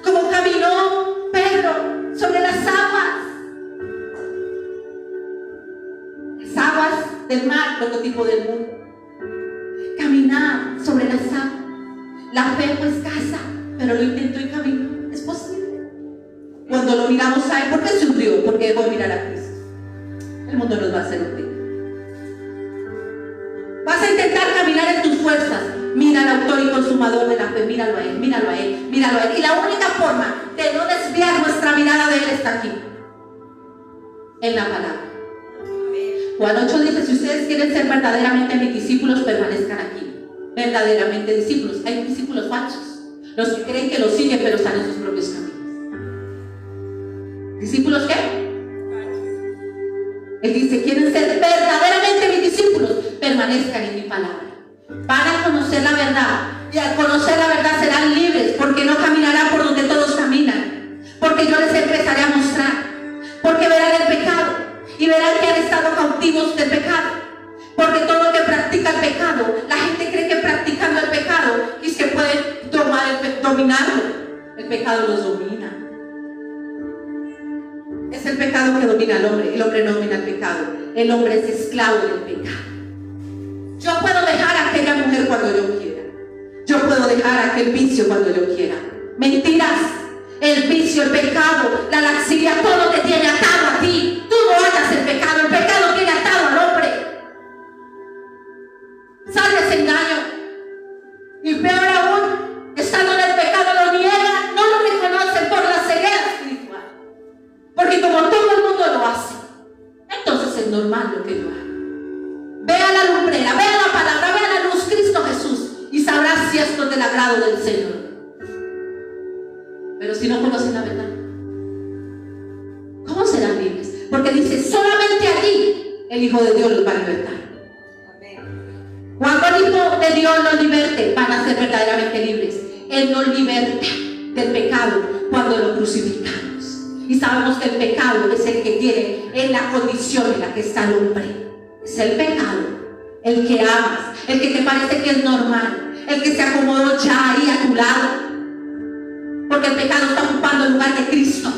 como caminó Pedro sobre las aguas. Las aguas del mar, prototipo del mundo. Caminar sobre las aguas. La fe fue escasa, pero lo intentó y caminó. Es posible. Cuando lo miramos, ¿sabe por qué se hundió? Porque dejó de mirar a Cristo. El mundo nos va a hacer hundir. Vas a intentar caminar en tus fuerzas. Mira al autor y consumador de la fe. Míralo a él, míralo a él, míralo a él. Y la única forma de no desviar nuestra mirada de él está aquí, en la palabra. Juan 8 dice: si ustedes quieren ser verdaderamente mis discípulos, permanezcan aquí. Verdaderamente discípulos. Hay discípulos falsos, los que creen que los siguen pero están en sus propios caminos. ¿Discípulos qué? Él dice: quieren ser verdaderamente mis discípulos, permanezcan en mi palabra. Van a conocer la verdad, y al conocer la verdad serán libres, porque no caminarán por donde todos caminan, porque yo les empezaré a mostrar, porque verán el pecado y verán que han estado cautivos del pecado, porque todo el que practica el pecado, la gente cree que practicando el pecado es que pueden dominarlo. El pecado los domina. Es el pecado que domina al hombre. El hombre no domina el pecado. El hombre es esclavo del pecado. Yo puedo dejar a aquella mujer cuando yo quiera. Yo puedo dejar aquel vicio cuando yo quiera. Mentiras. El vicio, el pecado, la laxidad, todo te tiene atado a ti. Tú no hagas el pecado. El pecado tiene atado al hombre. Sal de ese engaño. Y peor aún, estando en el pecado lo niegan, no lo reconocen por la ceguera espiritual. Porque como todo el mundo lo hace, entonces es normal lo que yo hago. Vea la lumbrera, vea la palabra, vea la luz, Cristo Jesús, y sabrás si esto es del agrado del Señor. Pero si no conocen la verdad, ¿cómo serán libres? Porque dice: solamente allí el Hijo de Dios los va a libertar. Cuando el Hijo de Dios los liberte, van a ser verdaderamente libres. Él nos liberta del pecado cuando lo crucificamos. Y sabemos que el pecado es el que tiene en la condición en la que está el hombre. Es el pecado, el que amas, el que te parece que es normal, el que se acomodó ya ahí a tu lado. Porque el pecado está ocupando el lugar de Cristo.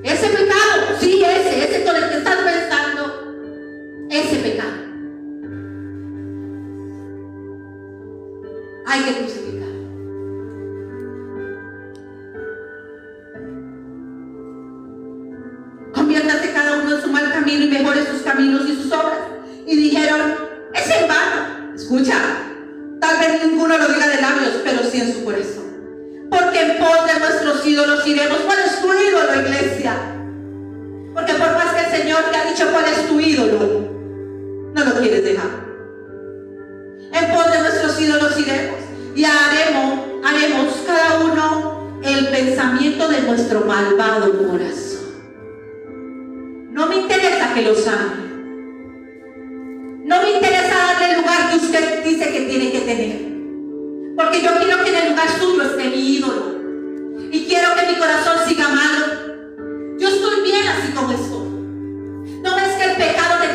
Ese pecado, sí, ese con el que estás pensando, ese pecado hay que crucificar. Conviértase cada uno en su mal camino y mejore sus caminos y sus obras. Y dijeron: es en vano. Escucha, tal vez ninguno lo diga de labios, pero sí en su corazón. Porque en pos de nuestros ídolos iremos. ¿Cuál es tu ídolo, iglesia? Porque por más que el Señor te ha dicho cuál es tu ídolo, no lo quieres dejar. En pos de nuestros ídolos iremos y haremos cada uno el pensamiento de nuestro malvado corazón. No me interesa que los ame. No me interesa darle el lugar que usted dice que tiene que tener. Porque yo quiero que en el lugar suyo esté mi ídolo. Y quiero que mi corazón siga amando. Yo estoy bien así como estoy. ¿No ves que el pecado te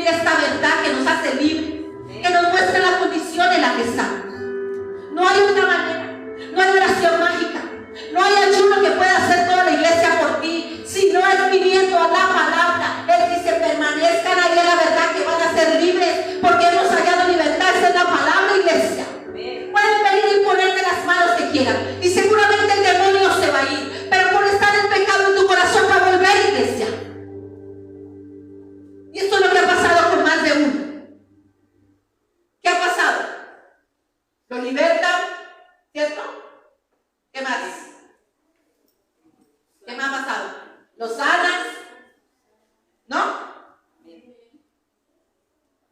descubrir esta verdad que nos hace libres, que nos muestra la condición en la que estamos. No hay otra manera, no hay oración mágica, no hay ayuno que pueda hacer toda la iglesia por ti, si no es viniendo a la palabra. Él dice: permanezcan ahí en la verdad, que van a ser libres, porque hemos hallado libertad. Esa es la palabra, iglesia. Pueden venir y ponerte las manos que quieran, y seguramente el demonio se va a ir, pero por estar el pecado en tu corazón va a volver, iglesia. Y esto es lo que ha pasado con más de uno. ¿Qué ha pasado? Lo libertan, ¿cierto? ¿Qué más? ¿Qué más ha pasado? Lo sanas, ¿no?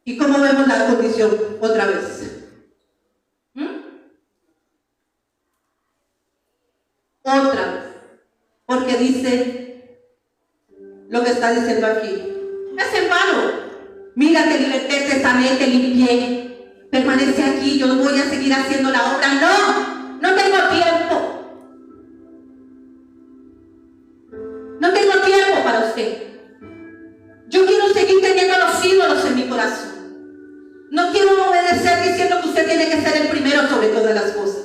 ¿Y cómo vemos la condición otra vez? Otra vez. Porque dice lo que está diciendo aquí: es en vano. Mira, te liberté, te sané, te limpié. Permanece aquí, yo voy a seguir haciendo la obra. No tengo tiempo. No tengo tiempo para usted. Yo quiero seguir teniendo los ídolos en mi corazón. No quiero obedecer diciendo que usted tiene que ser el primero sobre todas las cosas.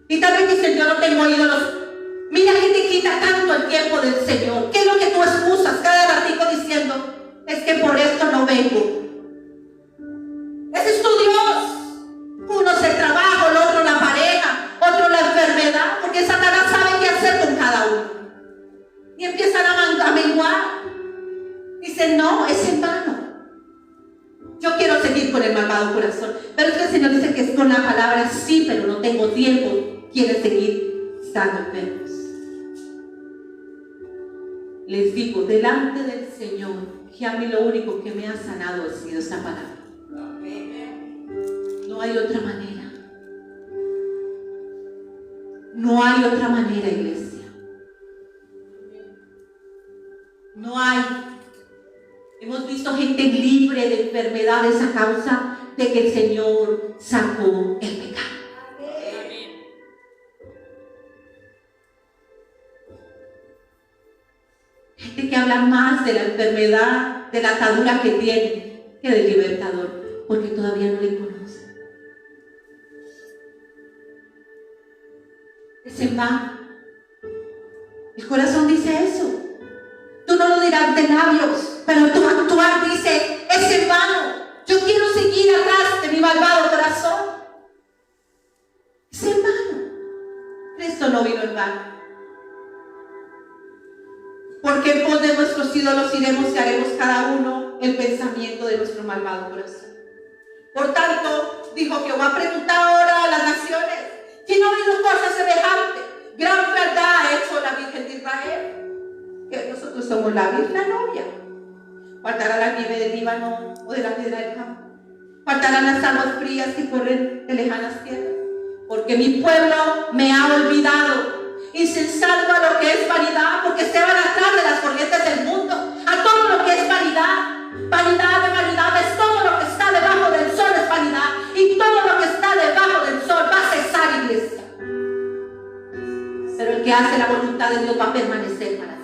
Y tal vez dicen: yo no tengo ídolos. Mira que te quita tanto el tiempo del Señor. ¿Qué es lo que tú excusas cada ratito diciendo? Es que por esto no vengo. Ese es tu Dios. Uno es el trabajo, el otro la pareja, otro la enfermedad, porque Satanás sabe qué hacer con cada uno. Y empiezan a menguar. Dicen: no, es en vano. Yo quiero seguir con el malvado corazón. Pero es que el Señor dice que es con la palabra: sí, pero no tengo tiempo. Quiere seguir estando enfermos. Les digo delante del Señor que a mí lo único que me ha sanado ha sido esa palabra. No hay otra manera. No hay otra manera, iglesia. No hay. Hemos visto gente libre de enfermedades a causa de que el Señor sacó el pecado. Gente que habla más de la enfermedad, de la atadura que tiene, que del libertador, porque todavía no le conocen. Es en vano. El corazón dice eso. Tú no lo dirás de labios, pero tu actuar dice: es en vano. Yo quiero seguir atrás de mi malvado corazón. Es en vano. Cristo no vino en vano. Porque en pos de nuestros ídolos iremos y haremos cada uno el pensamiento de nuestro malvado corazón. Por tanto, dijo Jehová: pregunta ahora a las naciones, ¿quién ha oído cosas semejantes? Gran verdad ha hecho la Virgen de Israel. Que nosotros somos la Virgen, la novia. Faltará la nieve del Líbano o de la piedra del campo. Faltarán las aguas frías que corren de lejanas tierras. Porque mi pueblo me ha olvidado, insensando a lo que es vanidad, porque se van atrás de las corrientes del mundo, a todo lo que es vanidad. Vanidad de vanidades, todo lo que está debajo del sol es vanidad, y todo lo que está debajo del sol va a cesar, iglesia. Pero el que hace la voluntad de Dios va a permanecer para siempre.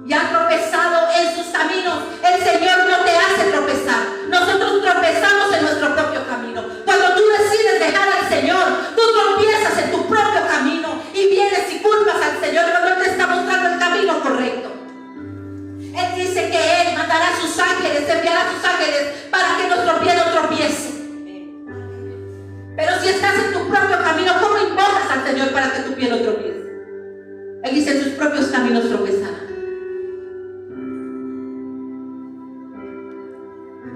Y han tropezado en sus caminos. El Señor no te hace tropezar. Nosotros tropezamos en nuestro propio camino. Cuando tú decides dejar al Señor, tú tropiezas en tu propio camino y vienes y culpas al Señor cuando Él te está mostrando el camino correcto. Él dice que Él mandará a sus ángeles, enviará a sus ángeles para que nuestro pie no tropiece. Pero si estás en tu propio camino, ¿cómo invocas al Señor para que tu pie no tropiece? Él dice: en sus propios caminos tropezarán.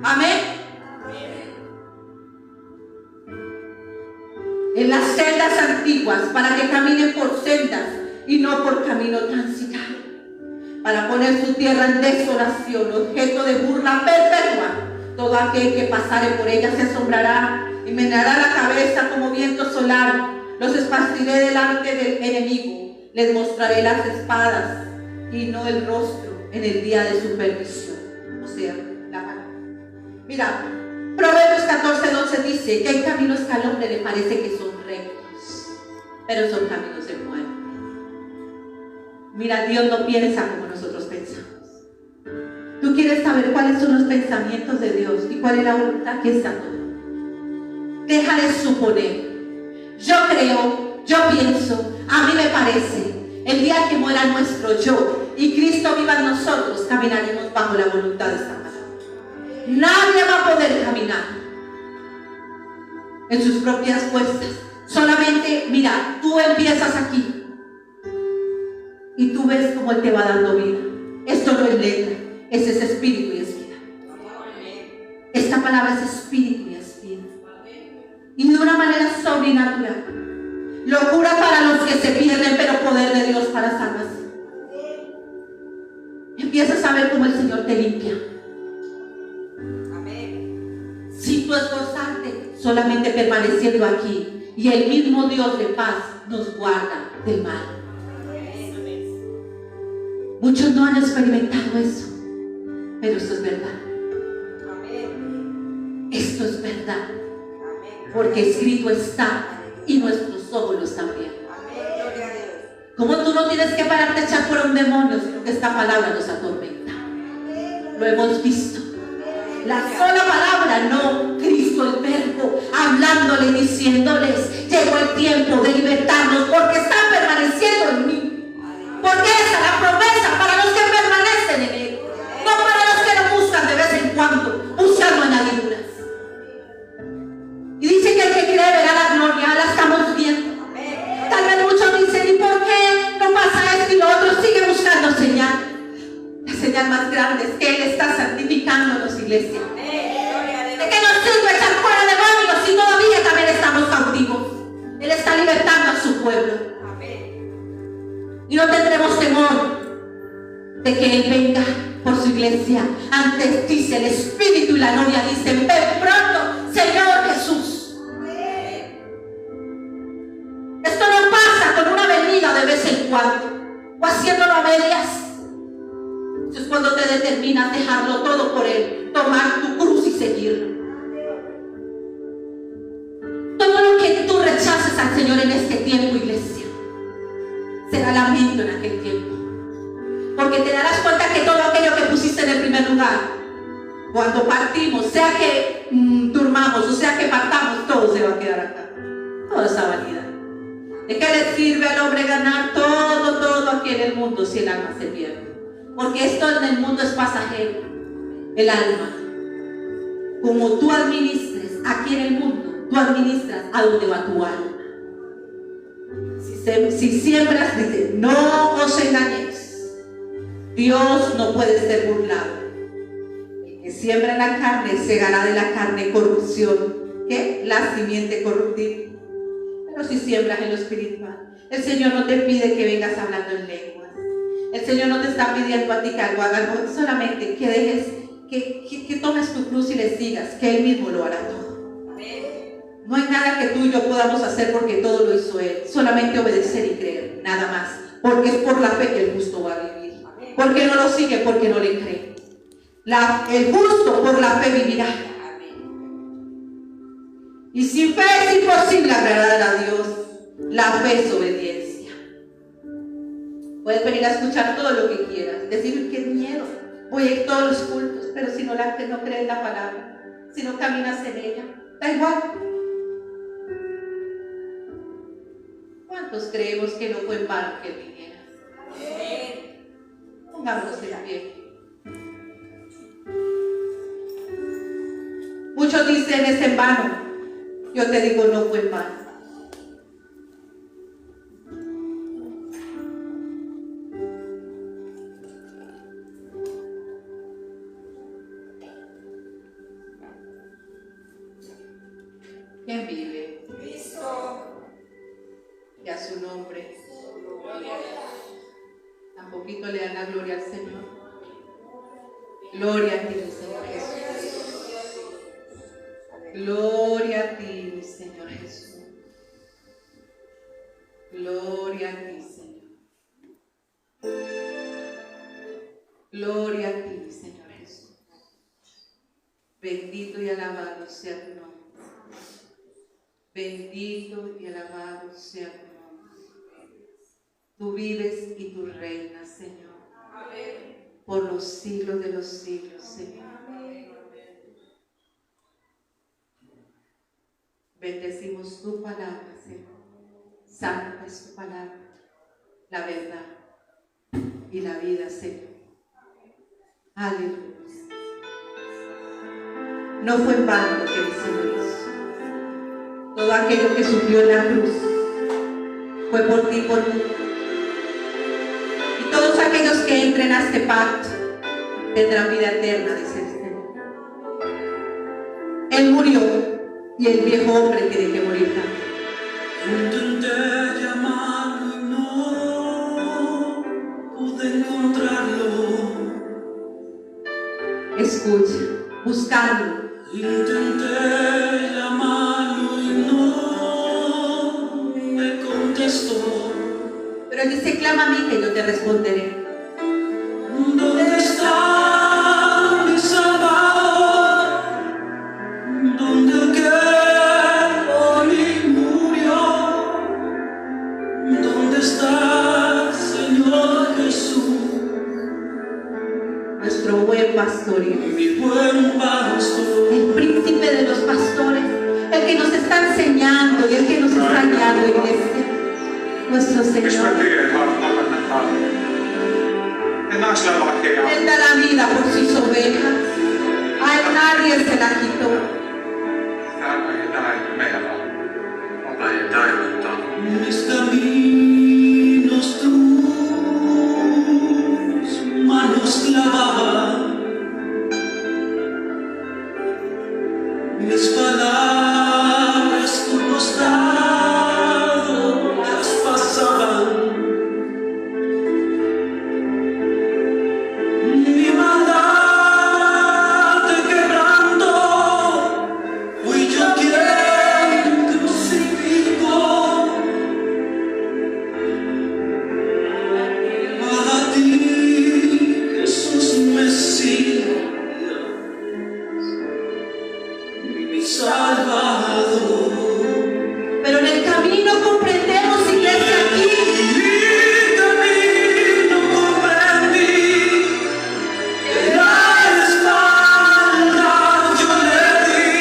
Amén. En las sendas antiguas, para que caminen por sendas y no por camino transitado, para poner su tierra en desolación, objeto de burla perpetua. Todo aquel que pasare por ella se asombrará y meneará la cabeza como viento solar. Los esparciré delante del enemigo, les mostraré las espadas y no el rostro en el día de su perdición. O sea, la palabra. Mira, Proverbios 14:12 dice que hay caminos que al hombre le parece que son rectos, pero son caminos de muerte. Mira, Dios no piensa como nosotros pensamos. Tú quieres saber cuáles son los pensamientos de Dios y cuál es la voluntad que está todo. Deja de suponer. Yo creo, yo pienso, a mí me parece. El día que muera nuestro yo y Cristo viva en nosotros, caminaremos bajo la voluntad de esta palabra. Nadie va a poder caminar en sus propias fuerzas. Solamente, mira, tú empiezas aquí y tú ves cómo Él te va dando vida. Esto no es letra, es espíritu y es vida. Esta palabra es espíritu y es vida. Y de una manera sobrenatural. Locura para los que se pierden, pero poder de Dios para salvación. Empiezas a ver cómo el Señor te limpia. Amén. Sin tu esforzarte, solamente permaneciendo aquí. Y el mismo Dios de paz nos guarda del mal. Muchos no han experimentado eso, pero esto es verdad. Amén. Esto es verdad. Amén. Porque escrito está y nuestros ojos lo están viendo. Amén. Gloria a Dios. Como tú no tienes que pararte a echar fuera un demonio, sino que esta palabra nos atormenta. Lo hemos visto. La sola palabra, no, Cristo el Verbo, hablándole y diciéndoles: llegó el tiempo de libertarnos porque están permaneciendo en mí. Porque esa es la promesa para los que permanecen en Él, no para los que lo buscan de vez en cuando, buscando añadiduras. Y dice que el que cree verá la gloria, la estamos viendo. Tal vez muchos dicen: ¿y por qué no pasa esto y lo otro? Sigue buscando señal. La señal más grande es que Él está santificándonos, iglesia. ¿De qué nos sirve echar fuera demonios si todavía también estamos cautivos? Él está libertando a su pueblo. Y no tendremos temor de que Él venga por su iglesia. Antes dice el Espíritu y la novia dicen: ven pronto, Señor Jesús. Esto no pasa con una venida de vez en cuando o haciéndolo a medias. Eso es cuando te determinas dejarlo todo por Él, tomar tu cruz y seguirlo. Todo lo que tú rechaces al Señor en este tiempo, iglesia, será lamento en aquel tiempo. Porque te darás cuenta que todo aquello que pusiste en el primer lugar, cuando partimos, sea que durmamos o sea que partamos, todo se va a quedar acá. Toda esa vanidad. ¿De qué le sirve al hombre ganar todo aquí en el mundo si el alma se pierde? Porque esto en el mundo es pasajero. El alma, como tú administres aquí en el mundo, tú administras a donde va tu alma. Si siembras, dice: no os engañéis, Dios no puede ser burlado. El que siembra en la carne segará de la carne corrupción, ¿qué? La simiente corruptible. Pero si siembras en lo espiritual, el Señor no te pide que vengas hablando en lenguas. El Señor no te está pidiendo a ti que algo hagas, solamente que dejes, que tomes tu cruz y le sigas, que Él mismo lo hará todo. No hay nada que tú y yo podamos hacer porque todo lo hizo Él. Solamente obedecer y creer, nada más. Porque es por la fe que el justo va a vivir. Porque no lo sigue, porque no le cree. El justo por la fe vivirá. Y sin fe es imposible agradar a Dios. La fe es obediencia. Puedes venir a escuchar todo lo que quieras, decir: qué miedo, voy a ir todos los cultos, pero si no crees la palabra, si no caminas en ella, da igual. ¿Cuántos creemos que no fue en vano que Él viniera? Pongámonos en pie. Muchos dicen: es en vano. Yo te digo: no fue en vano. ¿Quién vive? Cristo. Y a su nombre. Tampoco le dan la gloria al Señor. Gloria a ti, Señor Jesús. Gloria a ti, mi Señor Jesús. Gloria a ti, Señor. Gloria a ti, mi Señor Jesús. Bendito y alabado sea tu nombre. Bendito y alabado sea tu nombre. Tú vives y tú reinas, Señor. por los siglos de los siglos, Señor. Bendecimos tu palabra, Señor. Santa es tu palabra, la verdad y la vida, Señor. Aleluya. No fue en vano lo que el Señor hizo. Todo aquello que sufrió en la cruz fue por ti y por mí. Y todos aquellos que entren a este pacto tendrán vida eterna, dice el Señor. Él murió y el viejo hombre tiene que morir también. Intenté llamarlo y no pude encontrarlo. Escucha, buscarlo. Intenté llamarlo y no me contestó. Pero él dice, clama a mí que yo te responderé. ¿Dónde está mi Salvador? ¿Dónde aquel hoy murió? ¿Dónde está el Señor Jesús? Nuestro buen pastor, Mi buen pastor. el príncipe de los pastores, el que nos está enseñando y el que nos está guiando, iglesia. Nuestro Miks me Señor. teed annetaan? Enää sillä lakeja. Él da la vida por sus ovejas. A él nadie se la quitó. Täällä ei näin meillä. Ota ei täydyttää. Mis caminos tus manos clavaban, mis palabras tu costado las pasaban, mi maldad te quebrantó, fui yo quien crucificó. Para ti, Jesús Mesías, mi Salvador. Pero en el camino comprendemos, iglesia, aquí Mi camino comprendí, la espalda yo le di,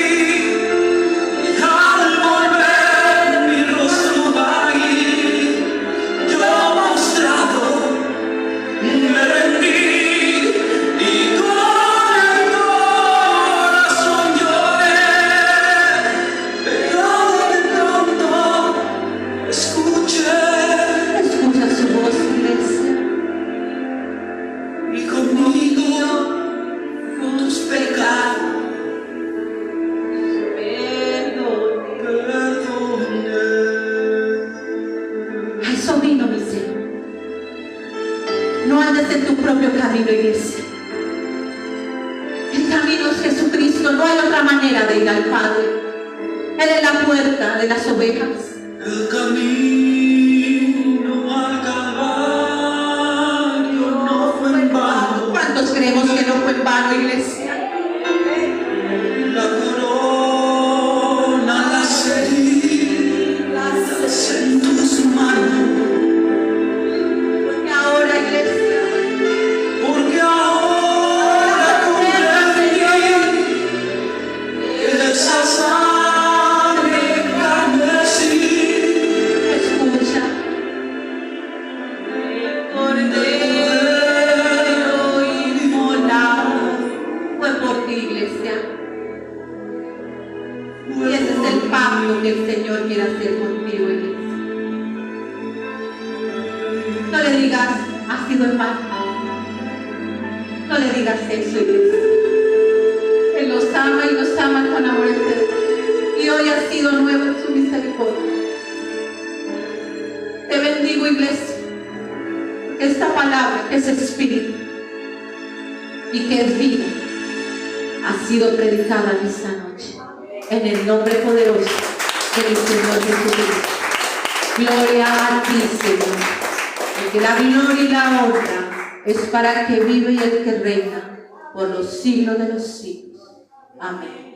y al volver mi rostro ahí, yo mostrado me rendí, y con el corazón lloré, pero de pronto escuché. escucha su voz, iglesia. Hijo mío, con tus pecados perdoné. A eso vino mi Señor. No andes en tu propio camino, iglesia. El camino es Jesucristo. No hay otra manera de ir al Padre. Él es la puerta de las ovejas. El camino al Calvario no fue en vano. ¿Cuántos creemos que no fue en vano, iglesia? La corona la seguirás en tus manos. Porque ahora, iglesia, Porque ahora comprendí que esa sangre carmesí escucha. El Cordero inmolado fue por ti, iglesia. Y ese es el pacto que el Señor quiere hacer contigo, iglesia. No le digas, ha sido en vano. No le digas eso, iglesia. Él nos ama y nos ama con amor eterno. Y hoy ha sido nuevo en su misericordia. Te bendigo, iglesia. Esta palabra que es espíritu y que es vida ha sido predicada en esta noche. En el nombre poderoso del Señor Jesucristo. Gloria a ti, Señor. Porque la gloria y la honra es para el que vive y el que reina por los siglos de los siglos. Amén.